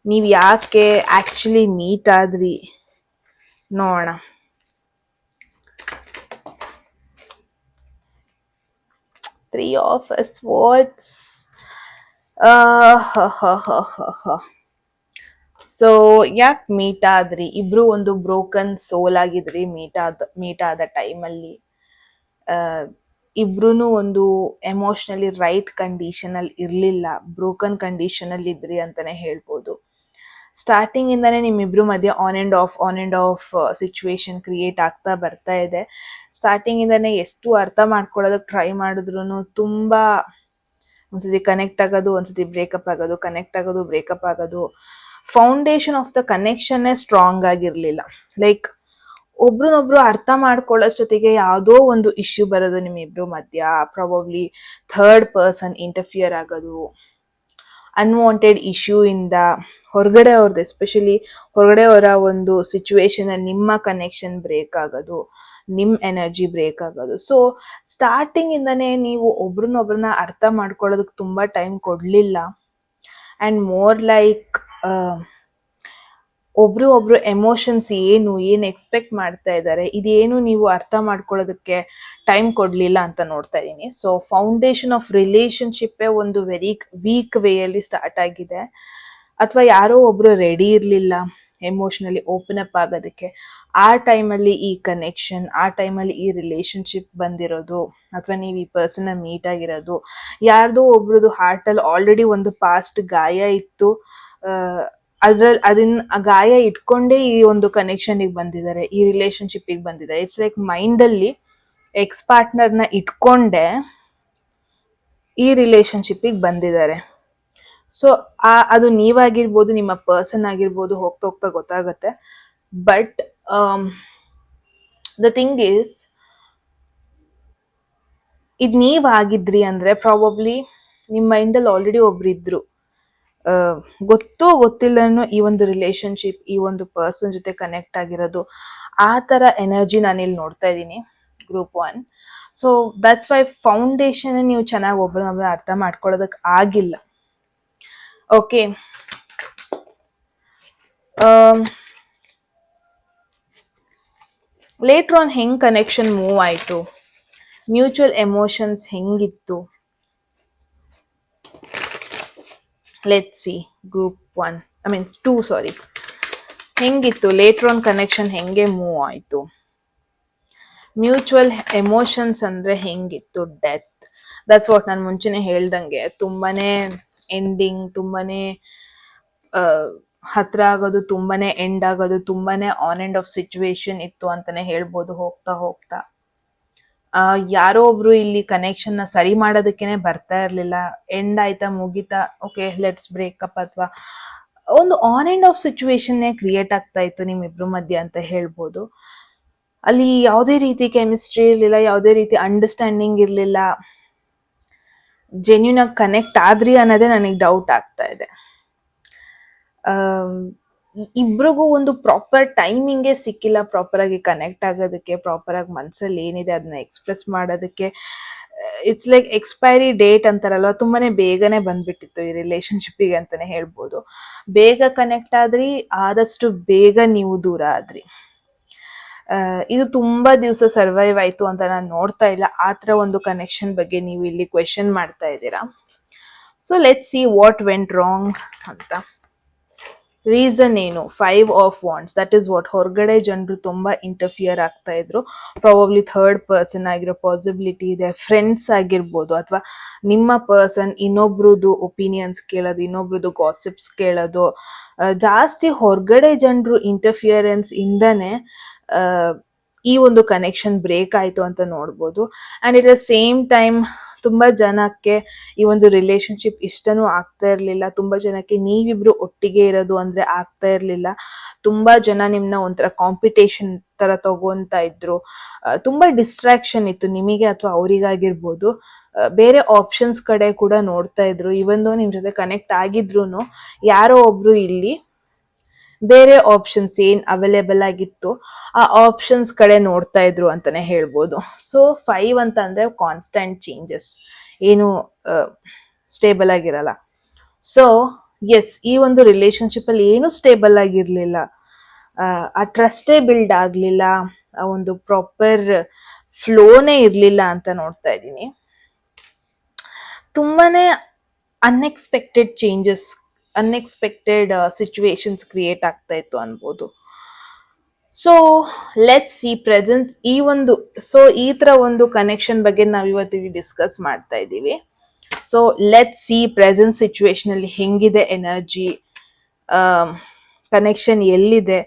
ನೀವು ಯಾಕೆ ಆ್ಯಕ್ಚುಲಿ ಮೀಟ್ ಆದ್ರಿ ನೋಡೋಣ. Three of swords. ಸೊ ಯಾಕೆ ಮೀಟ್ ಆದ್ರಿ? ಇಬ್ರು ಒಂದು ಬ್ರೋಕನ್ ಸೋಲ್ ಆಗಿದ್ರಿ ಮೀಟ್ ಆದ ಟೈಮಲ್ಲಿ. ಇಬ್ರು ಒಂದು ಎಮೋಷ್ನಲಿ ರೈಟ್ ಕಂಡೀಷನಲ್ಲಿ ಇರಲಿಲ್ಲ, ಬ್ರೋಕನ್ ಕಂಡೀಷನಲ್ಲಿ ಇದ್ರಿ ಅಂತಲೇ ಹೇಳ್ಬೋದು. ಸ್ಟಾರ್ಟಿಂಗಿಂದನೇ ನಿಮ್ಮಿಬ್ರು ಮಧ್ಯೆ on and of situation create ಆಗ್ತಾ ಬರ್ತಾ ಇದೆ. ಸ್ಟಾರ್ಟಿಂಗಿಂದನೇ ಎಷ್ಟು ಅರ್ಥ ಮಾಡ್ಕೊಳ್ಳೋದಕ್ಕೆ ಟ್ರೈ ಮಾಡಿದ್ರು ತುಂಬ ಒಂದ್ಸತಿ ಕನೆಕ್ಟ್ ಆಗೋದು, ಒಂದ್ಸತಿ ಬ್ರೇಕಪ್ ಆಗೋದು, ಕನೆಕ್ಟ್ ಆಗೋದು, ಬ್ರೇಕಪ್ ಆಗೋದು. ಫೌಂಡೇಶನ್ ಆಫ್ ದ ಕನೆಕ್ಷನ್ನೇ ಸ್ಟ್ರಾಂಗ್ ಆಗಿರಲಿಲ್ಲ. ಲೈಕ್ ಒಬ್ರನ್ನೊಬ್ರು ಅರ್ಥ ಮಾಡ್ಕೊಳ್ಳೋಷ್ಟೊತ್ತಿಗೆ ಯಾವುದೋ ಒಂದು ಇಶ್ಯೂ ಬರೋದು ನಿಮ್ಮಿಬ್ರು ಮಧ್ಯ. ಪ್ರಾಬಬ್ಲಿ ಥರ್ಡ್ ಪರ್ಸನ್ ಇಂಟರ್ಫಿಯರ್ ಆಗೋದು, ಅನ್ವಾಂಟೆಡ್ ಇಶ್ಯೂ ಇಂದ ಹೊರಗಡೆ ಅವ್ರದ್ದು, ಎಸ್ಪೆಷಲಿ ಹೊರಗಡೆ ಅವರ ಒಂದು ಸಿಚುವೇಶನ್ ನಿಮ್ಮ ಕನೆಕ್ಷನ್ ಬ್ರೇಕ್ ಆಗೋದು, ನಿಮ್ಮ ಎನರ್ಜಿ ಬ್ರೇಕ್ ಆಗೋದು. ಸೊ ಸ್ಟಾರ್ಟಿಂಗಿಂದನೇ ನೀವು ಒಬ್ರನ್ನೊಬ್ರನ್ನ ಅರ್ಥ ಮಾಡ್ಕೊಳ್ಳೋದಕ್ಕೆ ತುಂಬ ಟೈಮ್ ಕೊಡಲಿಲ್ಲ. ಆ್ಯಂಡ್ ಮೋರ್ ಲೈಕ್ ಒಬ್ರು ಎಮೋಷನ್ಸ್ ಏನು ಎಕ್ಸ್ಪೆಕ್ಟ್ ಮಾಡ್ತಾ ಇದ್ದಾರೆ ಇದೇನು ನೀವು ಅರ್ಥ ಮಾಡ್ಕೊಳ್ಳೋದಕ್ಕೆ ಟೈಮ್ ಕೊಡಲಿಲ್ಲ ಅಂತ ನೋಡ್ತಾ ಇದ್ದೀನಿ. ಸೊ ಫೌಂಡೇಶನ್ ಆಫ್ ರಿಲೇಶನ್ಶಿಪ್ಪೇ ಒಂದು ವೆರಿ ವೀಕ್ ವೇಯಲ್ಲಿ ಸ್ಟಾರ್ಟ್ ಆಗಿದೆ. ಅಥವಾ ಯಾರೋ ಒಬ್ರು ರೆಡಿ ಇರಲಿಲ್ಲ ಎಮೋಷ್ನಲಿ ಓಪನ್ ಅಪ್ ಆಗೋದಕ್ಕೆ. ಆ ಟೈಮಲ್ಲಿ ಈ ಕನೆಕ್ಷನ್, ಆ ಟೈಮಲ್ಲಿ ಈ ರಿಲೇಶನ್ಶಿಪ್ ಬಂದಿರೋದು, ಅಥವಾ ನೀವು ಈ ಪರ್ಸನ್ನ ಮೀಟ್ ಆಗಿರೋದು, ಯಾರ್ದೋ ಒಬ್ರದ್ದು ಹಾರ್ಟಲ್ಲಿ ಆಲ್ರೆಡಿ ಒಂದು ಪಾಸ್ಟ್ ಗಾಯ ಇತ್ತು. ಆ ಗಾಯ ಇಟ್ಕೊಂಡೇ ಈ ಒಂದು ಕನೆಕ್ಷನ್ಗೆ ಬಂದಿದ್ದಾರೆ, ಈ ರಿಲೇಶನ್ಶಿಪ್ಪಿಗೆ ಬಂದಿದ್ದಾರೆ. ಇಟ್ಸ್ ಲೈಕ್ ಮೈಂಡಲ್ಲಿ ಎಕ್ಸ್ ಪಾರ್ಟ್ನರ್ನ ಇಟ್ಕೊಂಡೇ ಈ ರಿಲೇಶನ್ಶಿಪ್ಪಿಗೆ ಬಂದಿದ್ದಾರೆ. ಸೊ ಅದು ನೀವಾಗಿರ್ಬೋದು, ನಿಮ್ಮ ಪರ್ಸನ್ ಆಗಿರ್ಬೋದು, ಹೋಗ್ತಾ ಹೋಗ್ತಾ ಗೊತ್ತಾಗುತ್ತೆ. ಬಟ್ ದ ಥಿಂಗ್ ಈಸ್, ಇದು ನೀವಾಗಿದ್ರಿ ಅಂದರೆ ಪ್ರಾಬಬ್ಲಿ ನಿಮ್ಮ ಮೈಂಡಲ್ಲಿ ಆಲ್ರೆಡಿ ಒಬ್ರಿದ್ರು, ಗೊತ್ತಿಲ್ಲನೂ ಈ ಒಂದು ರಿಲೇಶನ್ಶಿಪ್, ಈ ಒಂದು ಪರ್ಸನ್ ಜೊತೆ ಕನೆಕ್ಟ್ ಆಗಿರೋದು. ಆ ಥರ ಎನರ್ಜಿ ನಾನಿಲ್ಲಿ ನೋಡ್ತಾ ಇದ್ದೀನಿ group 1. So that's why foundation ನೀವು ಚೆನ್ನಾಗಿ ಒಬ್ಬರನ್ನೊಬ್ಬರ ಅರ್ಥ ಮಾಡ್ಕೊಳ್ಳೋದಕ್ಕೆ ಆಗಿಲ್ಲ. ಓಕೆ, ಲೇಟ್ರ್ ಆನ್ ಹೆಂಗೆ ಕನೆಕ್ಷನ್ ಮೂವ್ ಆಯಿತು, ಮ್ಯೂಚುವಲ್ ಎಮೋಷನ್ಸ್ ಹೆಂಗಿತ್ತು, ಲೆಟ್ಸ್ ಸಿ. ಗ್ರೂಪ್ 2 ಹೆಂಗಿತ್ತು, ಲೇಟ್ರ್ ಆನ್ ಕನೆಕ್ಷನ್ ಹೆಂಗೆ ಮೂವ್ ಆಯಿತು, ಮ್ಯೂಚುವಲ್ ಎಮೋಷನ್ಸ್ ಅಂದರೆ ಹೆಂಗಿತ್ತು, ಡೆತ್. ದಟ್ಸ್ ವಾಟ್ ನಾನು ಮುಂಚೆನೇ ಹೇಳ್ದಂಗೆ ತುಂಬಾನೇ ಎಂಡಿಂಗ್, ತುಂಬಾನೇ ಹತ್ರ ಆಗೋದು, ತುಂಬಾನೇ ಎಂಡ್ ಆಗೋದು, ತುಂಬಾನೇ ಆನ್ ಆ್ಯಂಡ್ ಆಫ್ ಸಿಚುವೇಶನ್ ಇತ್ತು ಅಂತಾನೆ ಹೇಳ್ಬೋದು. ಹೋಗ್ತಾ ಹೋಗ್ತಾ ಯಾರೋ ಒಬ್ರು ಇಲ್ಲಿ ಕನೆಕ್ಷನ್ನ ಸರಿ ಮಾಡೋದಕ್ಕೇನೆ ಬರ್ತಾ ಇರಲಿಲ್ಲ. ಎಂಡ್ ಆಯ್ತಾ, ಮುಗೀತಾ, ಓಕೆ ಲೆಟ್ಸ್ ಬ್ರೇಕಪ್ ಅಥವಾ ಒಂದು ಆನ್ ಅಂಡ್ ಆಫ್ ಸಿಚುವೇಶನ್ನೇ ಕ್ರಿಯೇಟ್ ಆಗ್ತಾ ಇತ್ತು ನಿಮ್ಮಿಬ್ರು ಮಧ್ಯೆ ಅಂತ ಹೇಳ್ಬೋದು. ಅಲ್ಲಿ ಯಾವುದೇ ರೀತಿ ಕೆಮಿಸ್ಟ್ರಿ ಇರಲಿಲ್ಲ, ಯಾವುದೇ ರೀತಿ ಅಂಡರ್ಸ್ಟ್ಯಾಂಡಿಂಗ್ ಇರಲಿಲ್ಲ. ಜೆನ್ಯೂನ್ ಆಗಿ ಕನೆಕ್ಟ್ ಆದ್ರಿ ಅನ್ನೋದೇ ನನಗೆ ಡೌಟ್ ಆಗ್ತಾ ಇದೆ. ಇಬ್ರಿಗೂ ಒಂದು ಪ್ರಾಪರ್ ಟೈಮಿಂಗೇ ಸಿಕ್ಕಿಲ್ಲ ಪ್ರಾಪರ್ ಆಗಿ ಕನೆಕ್ಟ್ ಆಗೋದಕ್ಕೆ, ಪ್ರಾಪರ್ ಆಗಿ ಮನಸ್ಸಲ್ಲಿ ಏನಿದೆ ಅದನ್ನ ಎಕ್ಸ್ಪ್ರೆಸ್ ಮಾಡೋದಕ್ಕೆ. ಇಟ್ಸ್ ಲೈಕ್ ಎಕ್ಸ್ಪೈರಿ ಡೇಟ್ ಅಂತಾರಲ್ವ, ತುಂಬಾನೇ ಬೇಗನೆ ಬಂದ್ಬಿಟ್ಟಿತ್ತು ಈ ರಿಲೇಶನ್ಶಿಪ್ಪಿಗೆ ಅಂತಾನೆ ಹೇಳ್ಬೋದು. ಬೇಗ ಕನೆಕ್ಟ್ ಆದ್ರಿ, ಆದಷ್ಟು ಬೇಗ ನೀವು ದೂರ ಆದ್ರಿ. ಇದು ತುಂಬಾ ದಿವಸ ಸರ್ವೈವ್ ಆಯ್ತು ಅಂತ ನಾನು ನೋಡ್ತಾ ಇಲ್ಲ. ಆ ಥರ ಒಂದು ಕನೆಕ್ಷನ್ ಬಗ್ಗೆ ನೀವು ಇಲ್ಲಿ ಕ್ವೆಶನ್ ಮಾಡ್ತಾ ಇದ್ದೀರಾ. So let see what went wrong ಅಂತ. ರೀಸನ್ ಏನು? 5 of wands, that is what. ಹೊರಗಡೆ ಜನರು ತುಂಬಾ ಇಂಟರ್ಫಿಯರ್ ಆಗ್ತಾ ಇದ್ರು. ಪ್ರಾಬಬ್ಲಿ ಥರ್ಡ್ ಪರ್ಸನ್ ಆಗಿರೋ ಪಾಸಿಬಿಲಿಟಿ ಇದೆ. ಫ್ರೆಂಡ್ಸ್ ಆಗಿರ್ಬೋದು, ಅಥವಾ ನಿಮ್ಮ ಪರ್ಸನ್ ಇನ್ನೊಬ್ರದ್ದು ಒಪಿನಿಯನ್ಸ್ ಕೇಳೋದು, ಇನ್ನೊಬ್ರದ್ದು ಗಾಸಿಪ್ಸ್ ಕೇಳೋದು. ಜಾಸ್ತಿ ಹೊರಗಡೆ ಜನರು ಇಂಟರ್ಫಿಯರೆನ್ಸ್ ಇಂದನೇ ಈ ಒಂದು ಕನೆಕ್ಷನ್ ಬ್ರೇಕ್ ಆಯ್ತು ಅಂತ ನೋಡ್ಬೋದು. And it the same time ತುಂಬಾ ಜನಕ್ಕೆ ಈ ಒಂದು ರಿಲೇಶನ್ಶಿಪ್ ಇಷ್ಟನೂ ಆಗ್ತಾ ಇರ್ಲಿಲ್ಲ. ತುಂಬಾ ಜನಕ್ಕೆ ನೀವಿಬ್ರು ಒಟ್ಟಿಗೆ ಇರೋದು ಅಂದ್ರೆ ಆಗ್ತಾ ಇರ್ಲಿಲ್ಲ. ತುಂಬಾ ಜನ ನಿಮ್ನ ಒಂಥರ ಕಾಂಪಿಟೇಷನ್ ತರ ತಗೊಂತ ಇದ್ರು. ತುಂಬಾ ಡಿಸ್ಟ್ರಾಕ್ಷನ್ ಇತ್ತು ನಿಮಗೆ ಅಥವಾ ಅವರಿಗಾಗಿರ್ಬೋದು. ಬೇರೆ ಆಪ್ಷನ್ಸ್ ಕಡೆ ಕೂಡ ನೋಡ್ತಾ ಇದ್ರು. ಇವನ್ ದೋ ನಿಮ್ ಜೊತೆ ಕನೆಕ್ಟ್ ಆಗಿದ್ರು ಯಾರೋ ಒಬ್ರು ಇಲ್ಲಿ ಬೇರೆ ಆಪ್ಷನ್ಸ್ ಏನ್ ಅವೈಲೇಬಲ್ ಆಗಿತ್ತು ಆ ಆಪ್ಷನ್ಸ್ ಕಡೆ ನೋಡ್ತಾ ಇದ್ರು ಅಂತಾನೆ ಹೇಳ್ಬೋದು. ಸೊ 5 ಅಂತ ಅಂದ್ರೆ ಕಾನ್ಸ್ಟೆಂಟ್ ಚೇಂಜಸ್, ಏನು ಸ್ಟೇಬಲ್ ಆಗಿರಲ್ಲ. ಸೊ ಎಸ್, ಈ ಒಂದು ರಿಲೇಶನ್ಶಿಪ್ ಅಲ್ಲಿ ಏನು ಸ್ಟೇಬಲ್ ಆಗಿರ್ಲಿಲ್ಲ. ಆ ಟ್ರಸ್ಟೇ ಬಿಲ್ಡ್ ಆಗ್ಲಿಲ್ಲ, ಆ ಒಂದು ಪ್ರಾಪರ್ ಫ್ಲೋನೇ ಇರ್ಲಿಲ್ಲ ಅಂತ ನೋಡ್ತಾ ಇದ್ದೀನಿ. ತುಂಬಾನೇ unexpected changes, unexpected situations create ಆಗ್ತಾ ಇತ್ತು ಅನ್ಬೋದು. ಸೊ ಲೆಟ್ಸ್ ಸಿ ಪ್ರೆಸೆನ್ಸ್ ಈ ತರ ಒಂದು ಕನೆಕ್ಷನ್ ಬಗ್ಗೆ ನಾವು ಇವತ್ತಿಗೆ ಡಿಸ್ಕಸ್ ಮಾಡ್ತಾ ಇದ್ದೀವಿ. So let's C present situation ಅಲ್ಲಿ ಹೆಂಗಿದೆ ಎನರ್ಜಿ, ಕನೆಕ್ಷನ್ ಎಲ್ಲಿದೆ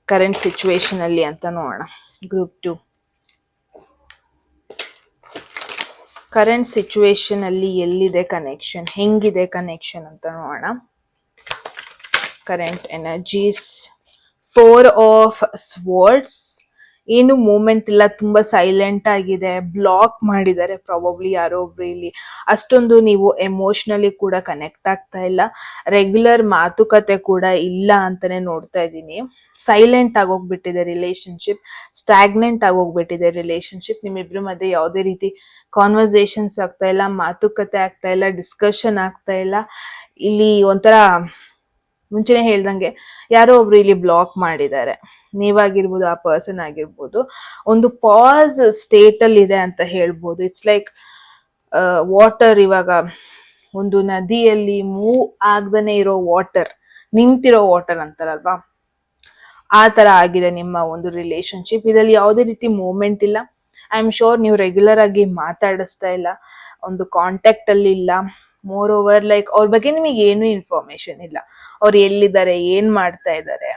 ಕರೆಂಟ್ ಸಿಚುವೇಶನ್ ಅಲ್ಲಿ ಅಂತ ನೋಡೋಣ. ಗ್ರೂಪ್ 2 ಕರೆಂಟ್ ಸಿಚುವೇಶನ್ ಅಲ್ಲಿ ಎಲ್ಲಿದೆ ಕನೆಕ್ಷನ್, ಹೆಂಗಿದೆ ಕನೆಕ್ಷನ್ ಅಂತ ನೋಡೋಣ. ಕರೆಂಟ್ ಎನರ್ಜೀಸ್, 4 ಆಫ್ ಸ್ವಾರ್ಡ್ಸ್, ಏನು ಮೂಮೆಂಟ್ ಇಲ್ಲ, ತುಂಬಾ ಸೈಲೆಂಟ್ ಆಗಿದೆ, ಬ್ಲಾಕ್ ಮಾಡಿದ್ದಾರೆ ಪ್ರಾಬಬ್ಲಿ ಯಾರೋ ಒಬ್ರು ಇಲ್ಲಿ. ಅಷ್ಟೊಂದು ನೀವು ಎಮೋಷನಲಿ ಕೂಡ ಕನೆಕ್ಟ್ ಆಗ್ತಾ ಇಲ್ಲ. ರೆಗ್ಯುಲರ್ ಮಾತುಕತೆ ಕೂಡ ಇಲ್ಲ ಅಂತಾನೆ ನೋಡ್ತಾ ಇದ್ದೀನಿ. ಸೈಲೆಂಟ್ ಆಗೋಗ್ಬಿಟ್ಟಿದೆ ರಿಲೇಶನ್ಶಿಪ್, ಸ್ಟಾಗ್ನೆಂಟ್ ಆಗೋಗ್ಬಿಟ್ಟಿದೆ ರಿಲೇಶನ್ಶಿಪ್. ನಿಮ್ಮಿಬ್ರ ಮಧ್ಯೆ ಯಾವುದೇ ರೀತಿ ಕಾನ್ವರ್ಸೇಷನ್ಸ್ ಆಗ್ತಾ ಇಲ್ಲ, ಮಾತುಕತೆ ಆಗ್ತಾ ಇಲ್ಲ, ಡಿಸ್ಕಷನ್ ಆಗ್ತಾ ಇಲ್ಲ. ಇಲ್ಲಿ ಒಂಥರ ಮುಂಚೆನೆ ಹೇಳ್ದಂಗೆ ಯಾರೋ ಒಬ್ರು ಇಲ್ಲಿ ಬ್ಲಾಕ್ ಮಾಡಿದ್ದಾರೆ. ನೀವಾಗಿರ್ಬೋದು, ಆ ಪರ್ಸನ್ ಆಗಿರ್ಬೋದು, ಒಂದು ಪಾಸ್ ಸ್ಟೇಟ್ ಅಲ್ಲಿ ಇದೆ ಅಂತ ಹೇಳ್ಬೋದು. ಇಟ್ಸ್ ಲೈಕ್ ವಾಟರ್, ಇವಾಗ ಒಂದು ನದಿಯಲ್ಲಿ ಮೂವ್ ಆಗದೇನೆ ಇರೋ ವಾಟರ್, ನಿಂತಿರೋ ವಾಟರ್ ಅಂತಾರಲ್ವಾ, ಆ ತರ ಆಗಿದೆ ನಿಮ್ಮ ಒಂದು ರಿಲೇಶನ್ಶಿಪ್. ಇದರಲ್ಲಿ ಯಾವುದೇ ರೀತಿ ಮೂವ್ಮೆಂಟ್ ಇಲ್ಲ. ಐ ಆಮ್ ಶೋರ್ ನೀವು ರೆಗ್ಯುಲರ್ ಆಗಿ ಮಾತಾಡಿಸ್ತಾ ಇಲ್ಲ, ಒಂದು ಕಾಂಟ್ಯಾಕ್ಟ್ ಅಲ್ಲಿ ಇಲ್ಲ. ಮೋರ್ ಓವರ್ ಲೈಕ್ ಅವ್ರ ಬಗ್ಗೆ ನಿಮಗೆ ಏನು ಇನ್ಫಾರ್ಮೇಶನ್ ಇಲ್ಲ. ಅವ್ರು ಎಲ್ಲಿದ್ದಾರೆ, ಏನ್ ಮಾಡ್ತಾ ಇದ್ದಾರೆ,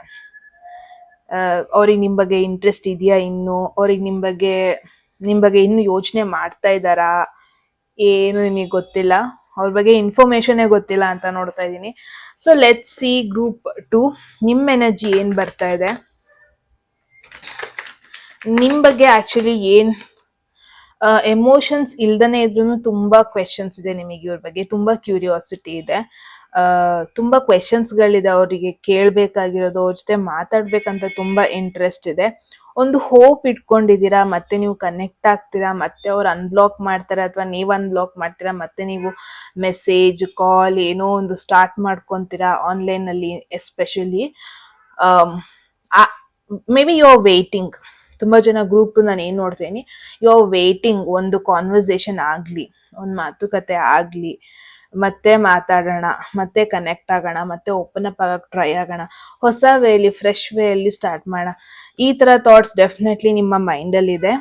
ಅವ್ರಿಗೆ ನಿಮ್ ಬಗ್ಗೆ ಇಂಟ್ರೆಸ್ಟ್ ಇದೆಯಾ, ಇನ್ನು ಅವ್ರಿಗೆ ನಿಮ್ ಬಗ್ಗೆ ಇನ್ನು ಯೋಚನೆ ಮಾಡ್ತಾ ಇದ್ದಾರಾ, ಏನು ನಿಮಗೆ ಗೊತ್ತಿಲ್ಲ. ಅವ್ರ ಬಗ್ಗೆ ಇನ್ಫಾರ್ಮೇಶನ್ ಗೊತ್ತಿಲ್ಲ ಅಂತ ನೋಡ್ತಾ ಇದ್ದೀನಿ. ಸೊ ಲೆಟ್ಸ್ ಸಿ ಗ್ರೂಪ್ 2 ನಿಮ್ ಎನರ್ಜಿ ಏನ್ ಬರ್ತಾ ಇದೆ, ನಿಮ್ ಬಗ್ಗೆ ಆಕ್ಚುಲಿ ಏನ್ ಎಮೋಷನ್ಸ್ ಇಲ್ದನೆ ಇದ್ರೂ ತುಂಬಾ ಕ್ವೆಶನ್ಸ್ ಇದೆ ನಿಮಗೆ. ಇವ್ರ ಬಗ್ಗೆ ತುಂಬಾ ಕ್ಯೂರಿಯಾಸಿಟಿ ಇದೆ, ತುಂಬಾ ಕ್ವೆಶನ್ಸ್ ಗಳಿದೆ ಅವರಿಗೆ ಕೇಳ್ಬೇಕಾಗಿರೋದು, ಅವ್ರ ಜೊತೆ ಮಾತಾಡ್ಬೇಕಂತ ತುಂಬಾ ಇಂಟ್ರೆಸ್ಟ್ ಇದೆ. ಒಂದು ಹೋಪ್ ಇಟ್ಕೊಂಡಿದ್ದೀರಾ, ಮತ್ತೆ ನೀವು ಕನೆಕ್ಟ್ ಆಗ್ತೀರಾ, ಮತ್ತೆ ಅವ್ರು ಅನ್ಬ್ಲಾಕ್ ಮಾಡ್ತಾರೆ ಅಥವಾ ನೀವು ಅನ್ಬ್ಲಾಕ್ ಮಾಡ್ತೀರಾ, ಮತ್ತೆ ನೀವು ಮೆಸೇಜ್, ಕಾಲ್ ಏನೋ ಒಂದು ಸ್ಟಾರ್ಟ್ ಮಾಡ್ಕೊಂತೀರಾ ಆನ್ಲೈನ್ ಅಲ್ಲಿ. Especially maybe you are waiting. ತುಂಬಾ ಜನ ಗ್ರೂಪ್ 2 ನಾನು ಏನ್ ನೋಡ್ತೀನಿ, ಯು ಆರ್ ವೇಟಿಂಗ್ ಒಂದು ಕಾನ್ವರ್ಸೇಷನ್ ಆಗ್ಲಿ, ಒಂದು ಮಾತುಕತೆ ಆಗ್ಲಿ, ಮತ್ತೆ ಮಾತಾಡೋಣ, ಮತ್ತೆ ಕನೆಕ್ಟ್ ಆಗೋಣ, ಮತ್ತೆ ಓಪನ್ ಅಪ್ ಆಗಕ್ ಟ್ರೈ ಆಗೋಣ, ಹೊಸ ವೇಲಿ ಫ್ರೆಶ್ ವೇಲಿ ಸ್ಟಾರ್ಟ್ ಮಾಡೋಣ. ಈ ತರ ಥಾಟ್ಸ್ ಡೆಫಿನೆಟ್ಲಿ ನಿಮ್ಮ ಮೈಂಡ್ ಅಲ್ಲಿ ಇದೆ.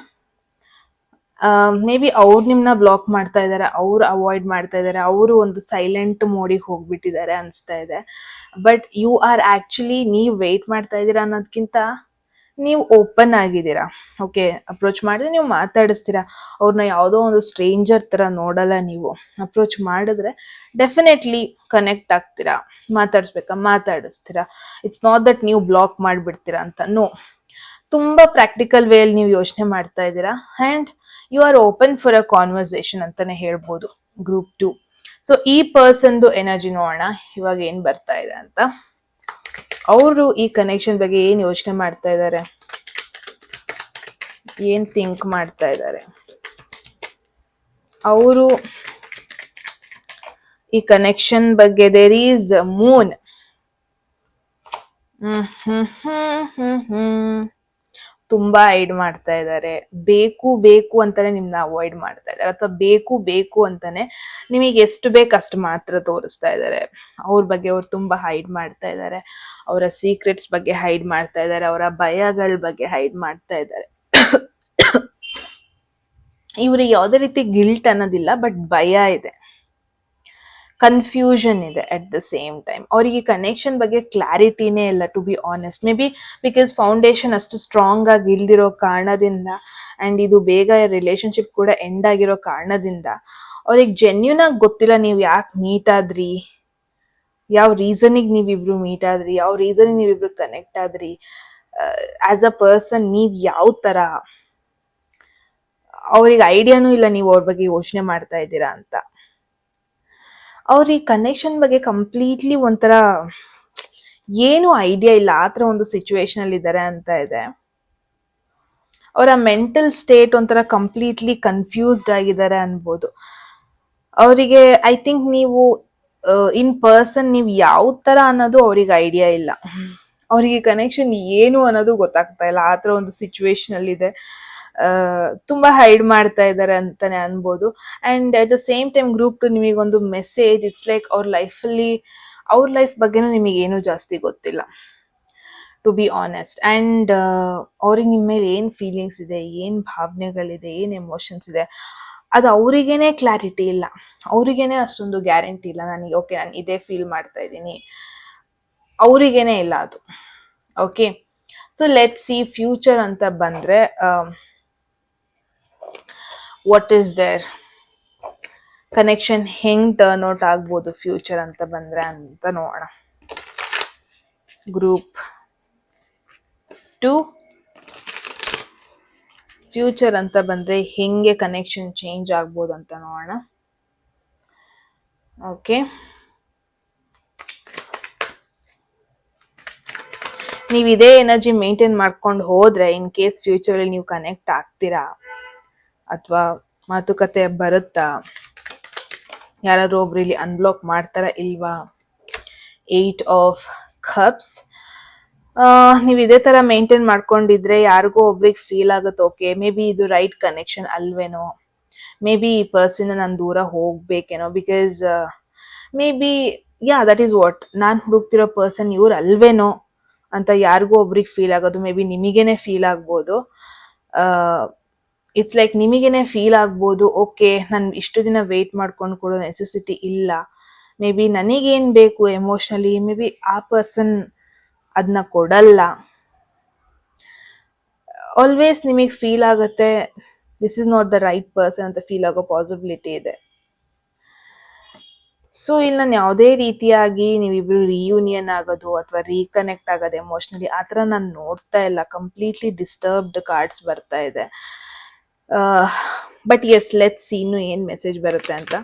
ಮೇ ಬಿ ಅವ್ರು ನಿಮ್ನ ಬ್ಲಾಕ್ ಮಾಡ್ತಾ ಇದಾರೆ, ಅವ್ರು ಅವಾಯ್ಡ್ ಮಾಡ್ತಾ ಇದಾರೆ, ಅವರು ಒಂದು ಸೈಲೆಂಟ್ ಮೋಡಿಗೆ ಹೋಗ್ಬಿಟ್ಟಿದ್ದಾರೆ ಅನ್ಸ್ತಾ ಇದೆ. ಬಟ್ ಯು ಆರ್ ಆಕ್ಚುಲಿ, ನೀವು ವೇಟ್ ಮಾಡ್ತಾ ಇದ್ದೀರಾ ಅನ್ನೋದಕ್ಕಿಂತ ನೀವು ಓಪನ್ ಆಗಿದ್ದೀರಾ. ಓಕೆ, ಅಪ್ರೋಚ್ ಮಾಡಿದ್ರೆ ನೀವು ಮಾತಾಡಿಸ್ತೀರಾ. ಅವ್ರನ್ನ ಯಾವುದೋ ಒಂದು ಸ್ಟ್ರೇಂಜರ್ ಥರ ನೋಡಲ್ಲ ನೀವು. ಅಪ್ರೋಚ್ ಮಾಡಿದ್ರೆ ಡೆಫಿನೆಟ್ಲಿ ಕನೆಕ್ಟ್ ಆಗ್ತೀರಾ. ಮಾತಾಡಿಸ್ತೀರಾ. ಇಟ್ಸ್ ನಾಟ್ ದಟ್ ನೀವು ಬ್ಲಾಕ್ ಮಾಡಿಬಿಡ್ತೀರಾ ಅಂತ. ನೋ, ತುಂಬ ಪ್ರಾಕ್ಟಿಕಲ್ ವೇಯಲ್ಲಿ ನೀವು ಯೋಚನೆ ಮಾಡ್ತಾ ಇದ್ದೀರಾ. And you are open for a conversation ಅಂತಾನೆ ಹೇಳ್ಬೋದು. ಗ್ರೂಪ್ 2. ಸೊ ಈ ಪರ್ಸನ್ದು ಎನರ್ಜಿ ನೋಡೋಣ ಇವಾಗ ಏನು ಬರ್ತಾ ಇದೆ ಅಂತ. ಅವರು ಈ ಕನೆಕ್ಷನ್ ಬಗ್ಗೆ ಏನು ಯೋಚನೆ ಮಾಡ್ತಾ ಇದ್ದಾರೆ, ಏನ್ ಥಿಂಕ್ ಮಾಡ್ತಾ ಇದ್ದಾರೆ. ಅವರು ಈ ಕನೆಕ್ಷನ್ ಬಗ್ಗೆ ದೇರ್ ಈಸ್ ಮೂನ್. ತುಂಬಾ ಹೈಡ್ ಮಾಡ್ತಾ ಇದ್ದಾರೆ. ಬೇಕು ಅಂತಾನೆ ನಿಮ್ನ ಅವಾಯ್ಡ್ ಮಾಡ್ತಾ ಇದ್ದಾರೆ, ಅಥವಾ ಬೇಕು ಅಂತಾನೆ ನಿಮಗೆ ಎಷ್ಟು ಬೇಕು ಅಷ್ಟು ಮಾತ್ರ ತೋರಿಸ್ತಾ ಇದ್ದಾರೆ. ಅವ್ರ ಬಗ್ಗೆ ಅವ್ರು ತುಂಬಾ ಹೈಡ್ ಮಾಡ್ತಾ ಇದ್ದಾರೆ. ಅವರ ಸೀಕ್ರೆಟ್ಸ್ ಬಗ್ಗೆ ಹೈಡ್ ಮಾಡ್ತಾ ಇದ್ದಾರೆ. ಅವರ ಭಯಗಳ ಬಗ್ಗೆ ಹೈಡ್ ಮಾಡ್ತಾ ಇದ್ದಾರೆ. ಇವ್ರಿಗೆ ಯಾವುದೇ ರೀತಿ ಗಿಲ್ಟ್ ಅನ್ನೋದಿಲ್ಲ, ಬಟ್ ಭಯ ಇದೆ, ಕನ್ಫ್ಯೂಷನ್ ಇದೆ. ಅಟ್ ದ ಸೇಮ್ ಟೈಮ್ ಅವರಿಗೆ ಕನೆಕ್ಷನ್ ಬಗ್ಗೆ ಕ್ಲಾರಿಟಿನೇ ಇಲ್ಲ, to be honest. Maybe because foundation ಅಷ್ಟು ಸ್ಟ್ರಾಂಗ್ ಆಗಿ ಇಲ್ದಿರೋ ಕಾರಣದಿಂದ, ಆ್ಯಂಡ್ ಇದು ಬೇಗ ರಿಲೇಶನ್ಶಿಪ್ ಕೂಡ ಎಂಡ್ ಆಗಿರೋ ಕಾರಣದಿಂದ ಅವ್ರಿಗೆ ಜೆನ್ಯೂನ್ ಆಗಿ ಗೊತ್ತಿಲ್ಲ ನೀವು ಯಾಕೆ ಮೀಟ್ ಆದ್ರಿ, ಯಾವ ರೀಸನಿಗೆ ನೀವಿಬ್ರು ಮೀಟ್ ಆದ್ರಿ, ಯಾವ ರೀಸನಿಗೆ ನೀವಿಬ್ರು ಕನೆಕ್ಟ್ ಆದ್ರಿ, ಆಸ್ ಅ ಪರ್ಸನ್ ನೀವ್ ಯಾವ ತರ. ಅವ್ರಿಗೆ ಐಡಿಯಾನೂ ಇಲ್ಲ ನೀವು ಅವ್ರ ಬಗ್ಗೆ ಯೋಚನೆ ಮಾಡ್ತಾ ಇದ್ದೀರಾ ಅಂತ. ಅವ್ರ ಈ ಕನೆಕ್ಷನ್ ಬಗ್ಗೆ ಕಂಪ್ಲೀಟ್ಲಿ ಒಂಥರ ಏನು ಐಡಿಯಾ ಇಲ್ಲ, ಆತರ ಒಂದು ಸಿಚುವೇಶನ್ ಅಲ್ಲಿ ಇದ್ದಾರೆ ಅಂತ ಇದೆ. ಅವರ ಮೆಂಟಲ್ ಸ್ಟೇಟ್ ಒಂಥರ ಕಂಪ್ಲೀಟ್ಲಿ ಕನ್ಫ್ಯೂಸ್ಡ್ ಆಗಿದ್ದಾರೆ ಅನ್ಬೋದು. ಅವರಿಗೆ ಐ ಥಿಂಕ್ ನೀವು ಇನ್ ಪರ್ಸನ್ ನೀವು ಯಾವ ತರ ಅನ್ನೋದು ಅವ್ರಿಗೆ ಐಡಿಯಾ ಇಲ್ಲ. ಅವರಿಗೆ ಕನೆಕ್ಷನ್ ಏನು ಅನ್ನೋದು ಗೊತ್ತಾಗ್ತಾ ಇಲ್ಲ, ಆತರ ಒಂದು ಸಿಚುವೇಶನ್ ಅಲ್ಲಿ ಇದೆ. ತುಂಬಾ ಹೈಡ್ ಮಾಡ್ತಾ ಇದ್ದಾರೆ ಅಂತಾನೆ ಅನ್ಬೋದು. And at the same time group 2 ನಿಮಗೊಂದು ಮೆಸೇಜ್. ಇಟ್ಸ್ ಲೈಕ್ ಅವ್ರ ಲೈಫಲ್ಲಿ ಅವ್ರ ಲೈಫ್ ಬಗ್ಗೆನೂ ನಿಮಗೆ ಏನು ಜಾಸ್ತಿ ಗೊತ್ತಿಲ್ಲ, ಟು ಬಿ ಆನೆಸ್ಟ್. ಅಂಡ್ ಅವ್ರಿಗೆ ನಿಮ್ಮ ಮೇಲೆ ಏನ್ ಫೀಲಿಂಗ್ಸ್ ಇದೆ, ಏನ್ ಭಾವನೆಗಳಿದೆ, ಏನ್ ಎಮೋಷನ್ಸ್ ಇದೆ, ಅದು ಅವರಿಗೇನೆ ಕ್ಲಾರಿಟಿ ಇಲ್ಲ. ಅವರಿಗೇನೆ ಅಷ್ಟೊಂದು ಗ್ಯಾರಂಟಿ ಇಲ್ಲ. ನನಗೆ ಓಕೆ, ನಾನು ಇದೇ ಫೀಲ್ ಮಾಡ್ತಾ ಇದ್ದೀನಿ, ಅವರಿಗೇನೆ ಇಲ್ಲ ಅದು. Okay, so let see future ಅಂತ ಬಂದ್ರೆ ವಾಟ್ ಈಸ್ ದೇರ್ ಕನೆಕ್ಷನ್, ಹೆಂಗ್ ಟರ್ನ್ ಔಟ್ ಆಗ್ಬೋದು ಫ್ಯೂಚರ್ ಅಂತ ಬಂದ್ರೆ ಅಂತ ನೋಡೋಣ. ಗ್ರೂಪ್ 2 ಫ್ಯೂಚರ್ ಅಂತ ಬಂದ್ರೆ ಹೆಂಗೆ ಕನೆಕ್ಷನ್ ಚೇಂಜ್ ಆಗ್ಬೋದು ಅಂತ ನೋಡೋಣ. ಓಕೆ, ನೀವು ಇದೇ ಎನರ್ಜಿ ಮೇಂಟೈನ್ ಮಾಡ್ಕೊಂಡು ಹೋದ್ರೆ ಇನ್ ಕೇಸ್ ಫ್ಯೂಚರ್ ಅಲ್ಲಿ ನೀವು ಕನೆಕ್ಟ್ ಆಗ್ತೀರಾ ಅಥವಾ ಮಾತುಕತೆ ಬರುತ್ತಾ, ಯಾರಾದ್ರೂ ಒಬ್ರು ಇಲ್ಲಿ ಅನ್ಬ್ಲಾಕ್ ಮಾಡ್ತಾರ ಇಲ್ವಾ. 8 ಆಫ್ ಕಪ್ಸ್. ನೀವು ಇದೇ ತರ ಮೇಂಟೈನ್ ಮಾಡ್ಕೊಂಡಿದ್ರೆ ಯಾರಿಗೋ ಒಬ್ರಿಗೆ ಫೀಲ್ ಆಗುತ್ತೆ, ಓಕೆ ಮೇ ಬಿ ಇದು ರೈಟ್ ಕನೆಕ್ಷನ್ ಅಲ್ವೇನೋ, ಮೇ ಬಿ ಈ ಪರ್ಸನ್ ನಾನು ದೂರ ಹೋಗ್ಬೇಕೇನೋ, because maybe that is what, ನಾನು ಹುಡುಕ್ತಿರೋ ಪರ್ಸನ್ ಇವ್ರು ಅಲ್ವೇನೋ ಅಂತ ಯಾರಿಗೂ ಒಬ್ರಿಗೆ ಫೀಲ್ ಆಗೋದು. ಮೇ ಬಿ ನಿಮಗೇನೆ ಫೀಲ್ ಆಗ್ಬೋದು. ಇಟ್ಸ್ ಲೈಕ್ ನಿಮಗೇನೆ ಫೀಲ್ ಆಗ್ಬೋದು, ಓಕೆ ನಾನು ಇಷ್ಟು ದಿನ ವೆಯ್ಟ್ ಮಾಡ್ಕೊಂಡು ಕೊಡೋ ನೆಸೆಸಿಟಿ ಇಲ್ಲ, ಮೇ ಬಿ ನನಗೇನು ಬೇಕು ಎಮೋಷ್ನಲಿ, ಮೇ ಬಿ ಆ ಪರ್ಸನ್ ಅದನ್ನ ಕೊಡಲ್ಲ. ಆಲ್ವೇಸ್ ನಿಮಗೆ ಫೀಲ್ ಆಗುತ್ತೆ this is not the right person ಅಂತ ಫೀಲ್ ಆಗೋ ಪಾಸಿಬಿಲಿಟಿ ಇದೆ. ಸೊ ಇಲ್ಲಿ ನಾನು ಯಾವುದೇ ರೀತಿಯಾಗಿ ನೀವಿಬ್ರು ರಿಯೂನಿಯನ್ ಆಗೋದು ಅಥವಾ ರೀಕನೆಕ್ಟ್ ಆಗೋದು ಎಮೋಷ್ನಲಿ ಆ ಥರ ನಾನು ನೋಡ್ತಾ ಇಲ್ಲ. ಕಂಪ್ಲೀಟ್ಲಿ ಡಿಸ್ಟರ್ಬ್ಡ್ ಕಾರ್ಡ್ಸ್ ಬರ್ತಾ ಇದೆ. ಬಟ್ ಎಸ್, ಲೆಟ್ ಸಿ ಇನ್ನು ಏನು ಮೆಸೇಜ್ ಬರುತ್ತೆ ಅಂತ.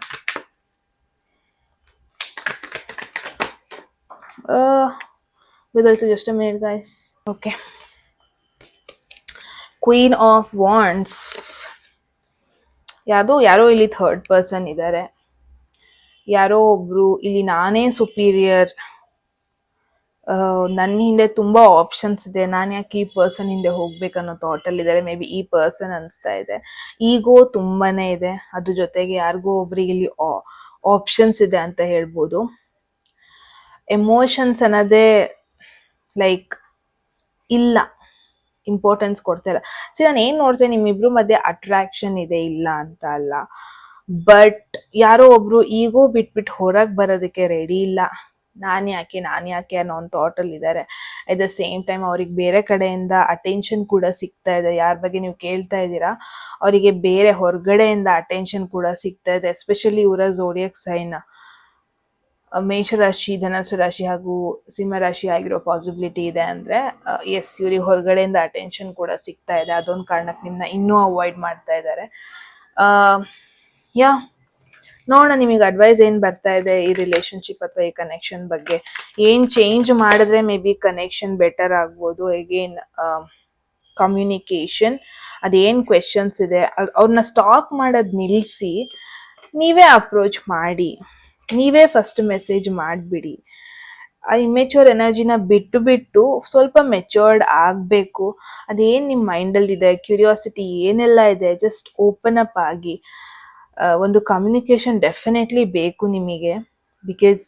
ಬಿದ್ದೋಯ್ತು, just a minute guys. Okay, queen of wands. ಯಾರೋ ಇಲ್ಲಿ ಥರ್ಡ್ ಪರ್ಸನ್ ಇದ್ದಾರೆ. ಯಾರೋ ಒಬ್ರು ಇಲ್ಲಿ ನಾನೇ ಸುಪೀರಿಯರ್, ನನ್ನ ಹಿಂದೆ ತುಂಬಾ ಆಪ್ಷನ್ಸ್ ಇದೆ, ನಾನು ಯಾಕೆ ಈ ಪರ್ಸನ್ ಹಿಂದೆ ಹೋಗ್ಬೇಕನ್ನೋ ಥಾಟಲ್ಲಿ ಇದ್ದಾರೆ. ಮೇ ಬಿ ಈ ಪರ್ಸನ್ ಅನಿಸ್ತಾ ಇದೆ ಈಗೋ ತುಂಬಾನೇ ಇದೆ. ಅದ್ರ ಜೊತೆಗೆ ಯಾರಿಗೋ ಒಬ್ರಿಗೆ ಇಲ್ಲಿ ಆಪ್ಷನ್ಸ್ ಇದೆ ಅಂತ ಹೇಳ್ಬೋದು. ಎಮೋಷನ್ಸ್ ಅನ್ನೋದೇ ಲೈಕ್ ಇಲ್ಲ, ಇಂಪಾರ್ಟೆನ್ಸ್ ಕೊಡ್ತಾ ಇಲ್ಲ. ನಾನು ಏನ್ ನೋಡ್ತೇನೆ, ನಿಮ್ಮಿಬ್ರು ಮಧ್ಯೆ ಅಟ್ರಾಕ್ಷನ್ ಇದೆ, ಇಲ್ಲ ಅಂತ ಅಲ್ಲ, ಬಟ್ ಯಾರೋ ಒಬ್ರು ಈಗೋ ಬಿಟ್ಬಿಟ್ಟು ಹೊರಗೆ ಬರೋದಕ್ಕೆ ರೆಡಿ ಇಲ್ಲ. ನಾನು ಯಾಕೆ ಅನ್ನೋ ಒಂದು ಥಾಟಲ್ಲಿ ಇದ್ದಾರೆ. ಅಟ್ ದ ಸೇಮ್ ಟೈಮ್ ಅವ್ರಿಗೆ ಬೇರೆ ಕಡೆಯಿಂದ ಅಟೆನ್ಷನ್ ಕೂಡ ಸಿಗ್ತಾ ಇದೆ. ಯಾರ ಬಗ್ಗೆ ನೀವು ಕೇಳ್ತಾ ಇದ್ದೀರಾ ಅವರಿಗೆ ಬೇರೆ ಹೊರಗಡೆಯಿಂದ ಅಟೆನ್ಷನ್ ಕೂಡ ಸಿಗ್ತಾ ಇದೆ. ಎಸ್ಪೆಷಲಿ ಇವರ ಝೋಡಿಯಾಕ್ ಸೈನ್ ಮೇಷರಾಶಿ, ಧನಸ್ಸು ರಾಶಿ ಹಾಗೂ ಸಿಂಹ ರಾಶಿ ಆಗಿರೋ ಪಾಸಿಬಿಲಿಟಿ ಇದೆ. ಅಂದರೆ ಎಸ್, ಇವ್ರಿಗೆ ಹೊರಗಡೆಯಿಂದ ಅಟೆನ್ಷನ್ ಕೂಡ ಸಿಗ್ತಾ ಇದೆ. ಅದೊಂದು ಕಾರಣಕ್ಕೆ ನಿಮ್ಮನ್ನ ಇನ್ನೂ ಅವಾಯ್ಡ್ ಮಾಡ್ತಾ ಇದ್ದಾರೆ. ಯಾ ನೋಡೋಣ ನಿಮಗೆ ಅಡ್ವೈಸ್ ಏನು ಬರ್ತಾ ಇದೆ ಈ ರಿಲೇಶನ್ಶಿಪ್ ಅಥವಾ ಈ ಕನೆಕ್ಷನ್ ಬಗ್ಗೆ. ಏನು ಚೇಂಜ್ ಮಾಡಿದ್ರೆ ಮೇ ಬಿ ಕನೆಕ್ಷನ್ ಬೆಟರ್ ಆಗ್ಬೋದು. ಎಗೇನ್ ಕಮ್ಯುನಿಕೇಷನ್, ಅದೇನು ಕ್ವೆಶನ್ಸ್ ಇದೆ ಅವ್ರನ್ನ ಸ್ಟಾಕ್ ಮಾಡೋದು ನಿಲ್ಲಿಸಿ ನೀವೇ ಅಪ್ರೋಚ್ ಮಾಡಿ, ನೀವೇ ಫಸ್ಟ್ ಮೆಸೇಜ್ ಮಾಡಿಬಿಡಿ. ಆ ಇಮ್ಮೆಚ್ಯೂರ್ ಎನರ್ಜಿನ ಬಿಟ್ಟು ಸ್ವಲ್ಪ ಮೆಚ್ಯೂರ್ಡ್ ಆಗಬೇಕು. ಅದೇನು ನಿಮ್ಮ ಮೈಂಡಲ್ಲಿದೆ, ಕ್ಯೂರಿಯಾಸಿಟಿ ಏನೆಲ್ಲ ಇದೆ, ಜಸ್ಟ್ ಓಪನ್ ಅಪ್ ಆಗಿ. ಒಂದು ಕಮ್ಯುನಿಕೇಷನ್ ಡೆಫಿನೆಟ್ಲಿ ಬೇಕು ನಿಮಗೆ. ಬಿಕಾಸ್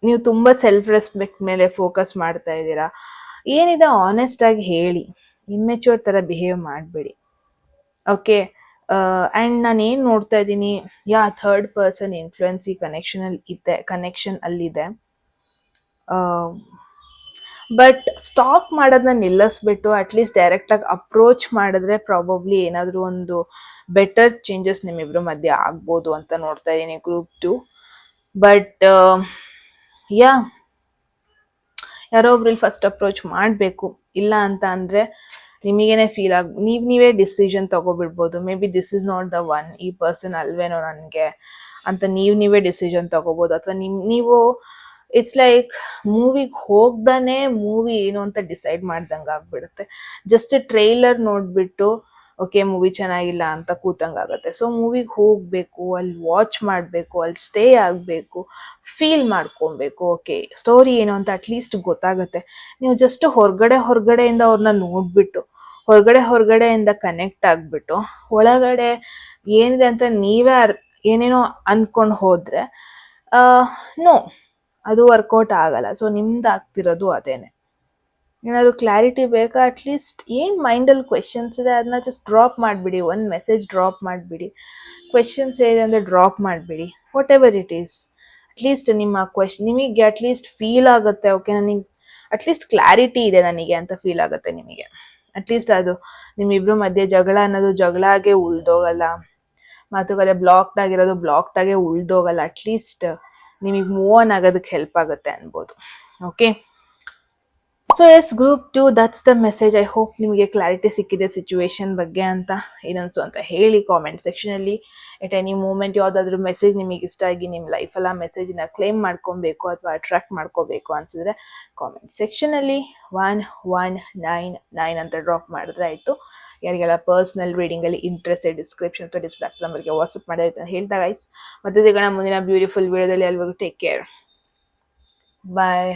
ನೀವು ತುಂಬ ಸೆಲ್ಫ್ ರೆಸ್ಪೆಕ್ಟ್ ಮೇಲೆ ಫೋಕಸ್ ಮಾಡ್ತಾ ಇದ್ದೀರಾ. ಏನಿದೆ ಆನೆಸ್ಟ್ ಆಗಿ ಹೇಳಿ, ಇಮ್ಮೆಚ್ಯೂರ್ ಥರ ಬಿಹೇವ್ ಮಾಡಬೇಡಿ. ಓಕೆ. ಆ್ಯಂಡ್ ನಾನು ಏನು ನೋಡ್ತಾ ಇದ್ದೀನಿ, ಥರ್ಡ್ ಪರ್ಸನ್ ಇನ್ಫ್ಲುಯೆನ್ಸ್ ಈ ಕನೆಕ್ಷನ್ ಅಲ್ಲಿದೆ. ಬಟ್ ಸ್ಟಾಪ್ ಮಾಡೋದನ್ನ ನಿಲ್ಲಿಸ್ಬಿಟ್ಟು ಅಟ್ಲೀಸ್ಟ್ ಡೈರೆಕ್ಟಾಗಿ ಅಪ್ರೋಚ್ ಮಾಡಿದ್ರೆ ಪ್ರಾಬಬ್ಲಿ ಏನಾದರೂ ಒಂದು ಬೆಟರ್ ಚೇಂಜಸ್ ನಿಮ್ಮಿಬ್ಬರ ಮಧ್ಯೆ ಆಗ್ಬೋದು ಅಂತ ನೋಡ್ತಾ ಇದ್ದೀನಿ ಗ್ರೂಪ್ 2. ಬಟ್ ಯಾರೋ ಒಬ್ರಲ್ಲಿ ಫಸ್ಟ್ ಅಪ್ರೋಚ್ ಮಾಡಬೇಕು. ಇಲ್ಲ ಅಂತ ಅಂದರೆ ನಿಮಗೇನೆ ಫೀಲ್ ನೀವೇ ಡಿಸಿಷನ್ ತಗೋಬಿಡ್ಬೋದು. Maybe this is not the one, ಈ ಪರ್ಸನ್ ಅಲ್ವೇನೋ ನನಗೆ ಅಂತ ನೀವೇ ಡಿಸಿಷನ್ ತಗೋಬೋದು. ಅಥವಾ ನೀವು ಇಟ್ಸ್ ಲೈಕ್ ಮೂವಿಗೆ ಹೋಗ್ದಾನೆ ಮೂವಿ ಏನು ಅಂತ ಡಿಸೈಡ್ ಮಾಡ್ದಂಗೆ ಆಗ್ಬಿಡುತ್ತೆ. ಜಸ್ಟ್ ಟ್ರೈಲರ್ ನೋಡಿಬಿಟ್ಟು ಓಕೆ ಮೂವಿ ಚೆನ್ನಾಗಿಲ್ಲ ಅಂತ ಕೂತಂಗಾಗತ್ತೆ. ಸೊ ಮೂವಿಗೆ ಹೋಗಬೇಕು, ಅಲ್ಲಿ ವಾಚ್ ಮಾಡಬೇಕು, ಅಲ್ಲಿ ಸ್ಟೇ ಆಗಬೇಕು, ಫೀಲ್ ಮಾಡ್ಕೊಬೇಕು. ಓಕೆ ಸ್ಟೋರಿ ಏನು ಅಂತ ಅಟ್ಲೀಸ್ಟ್ ಗೊತ್ತಾಗುತ್ತೆ. ನೀವು ಜಸ್ಟ್ ಹೊರಗಡೆಯಿಂದ ಅವ್ರನ್ನ ನೋಡಿಬಿಟ್ಟು ಹೊರಗಡೆಯಿಂದ ಕನೆಕ್ಟ್ ಆಗಿಬಿಟ್ಟು ಒಳಗಡೆ ಏನಿದೆ ಅಂತ ನೀವೇ ಏನೇನೋ ಅಂದ್ಕೊಂಡು ಹೋದರೆ ನೋ, ಅದು ವರ್ಕೌಟ್ ಆಗಲ್ಲ. ಸೊ ನಿಮ್ದು ಆಗ್ತಿರೋದು ಅದೇನೆ. ಏನಾದರೂ ಕ್ಲಾರಿಟಿ ಬೇಕಾ, ಅಟ್ಲೀಸ್ಟ್ ಏನು ಮೈಂಡಲ್ಲಿ ಕ್ವೆಶನ್ಸ್ ಇದೆ ಅದನ್ನ ಜಸ್ಟ್ ಡ್ರಾಪ್ ಮಾಡಿಬಿಡಿ. ಒಂದು ಮೆಸೇಜ್ ಡ್ರಾಪ್ ಮಾಡಿಬಿಡಿ. ಕ್ವೆಶನ್ಸ್ ಏನಿದೆ ಅಂದರೆ ಡ್ರಾಪ್ ಮಾಡಿಬಿಡಿ. What ever it is, at least ನಿಮ್ಮ ನಿಮಗೆ ಅಟ್ಲೀಸ್ಟ್ ಫೀಲ್ ಆಗುತ್ತೆ. ಓಕೆ ನನಗೆ ಅಟ್ಲೀಸ್ಟ್ ಕ್ಲಾರಿಟಿ ಇದೆ ನನಗೆ ಅಂತ ಫೀಲ್ ಆಗುತ್ತೆ ನಿಮಗೆ. ಅಟ್ಲೀಸ್ಟ್ ಅದು ನಿಮ್ಮಿಬ್ಬರ ಮಧ್ಯೆ ಜಗಳ ಅನ್ನೋದು ಜಗಳಾಗೆ ಉಳ್ದೋಗಲ್ಲ. ಮಾತುಕತೆ ಬ್ಲಾಕ್ಡಾಗೆ ಉಳ್ದೋಗಲ್ಲ. ಅಟ್ಲೀಸ್ಟ್ ನಿಮಗೆ ಮೂವ್ ಆನ್ ಆಗೋದಕ್ಕೆ ಹೆಲ್ಪ್ ಆಗುತ್ತೆ ಅನ್ಬೋದು. Okay, so yes group 2 that's the message. I hope ನಿಮಗೆ ಕ್ಲಾರಿಟಿ ಸಿಕ್ಕಿದೆ ಸಿಚುವೇಶನ್ ಬಗ್ಗೆ ಅಂತ. ಏನನ್ಸು ಅಂತ ಹೇಳಿ ಕಾಮೆಂಟ್ ಸೆಕ್ಷನಲ್ಲಿ. ಎಟ್ ಎನಿ ಮೂಮೆಂಟ್ ಯಾವುದಾದ್ರೂ ಮೆಸೇಜ್ ನಿಮಗೆ ಇಷ್ಟ ಆಗಿ ನಿಮ್ಮ ಲೈಫಲ್ಲಿ ಆ ಮೆಸೇಜನ್ನ ಕ್ಲೇಮ್ ಮಾಡ್ಕೊಬೇಕು ಅಥವಾ ಅಟ್ರಾಕ್ಟ್ ಮಾಡ್ಕೋಬೇಕು ಅನ್ಸಿದ್ರೆ ಕಾಮೆಂಟ್ ಸೆಕ್ಷನಲ್ಲಿ 1199 ಅಂತ ಡ್ರಾಪ್ ಮಾಡಿದ್ರೆ ಆಯಿತು. ಯಾರಿಗೆಲ್ಲ ಪರ್ಸ್ನಲ್ ರೀಡಿಂಗಲ್ಲಿ ಇಂಟ್ರೆಸ್ಟೆಡ್ ಡಿಸ್ಕ್ರಿಪ್ಷನ್ ಅಥವಾ ಡಿಸ್ಪ್ಲೇ ನಂಬರ್ಗೆ ವಾಟ್ಸಪ್ ಮಾಡಿದ್ರೆ ಅಂತ ಹೇಳ್ತಾ ಗೈಸ್. ಮತ್ತೆ ಸಿಗೋಣ ಮುಂದಿನ ಬ್ಯೂಟಿಫುಲ್ ವಿಡಿಯೋದಲ್ಲಿ. ಅಲ್ಲಿವರೆಗೂ ಟೇಕ್ ಕೇರ್, ಬಾಯ್.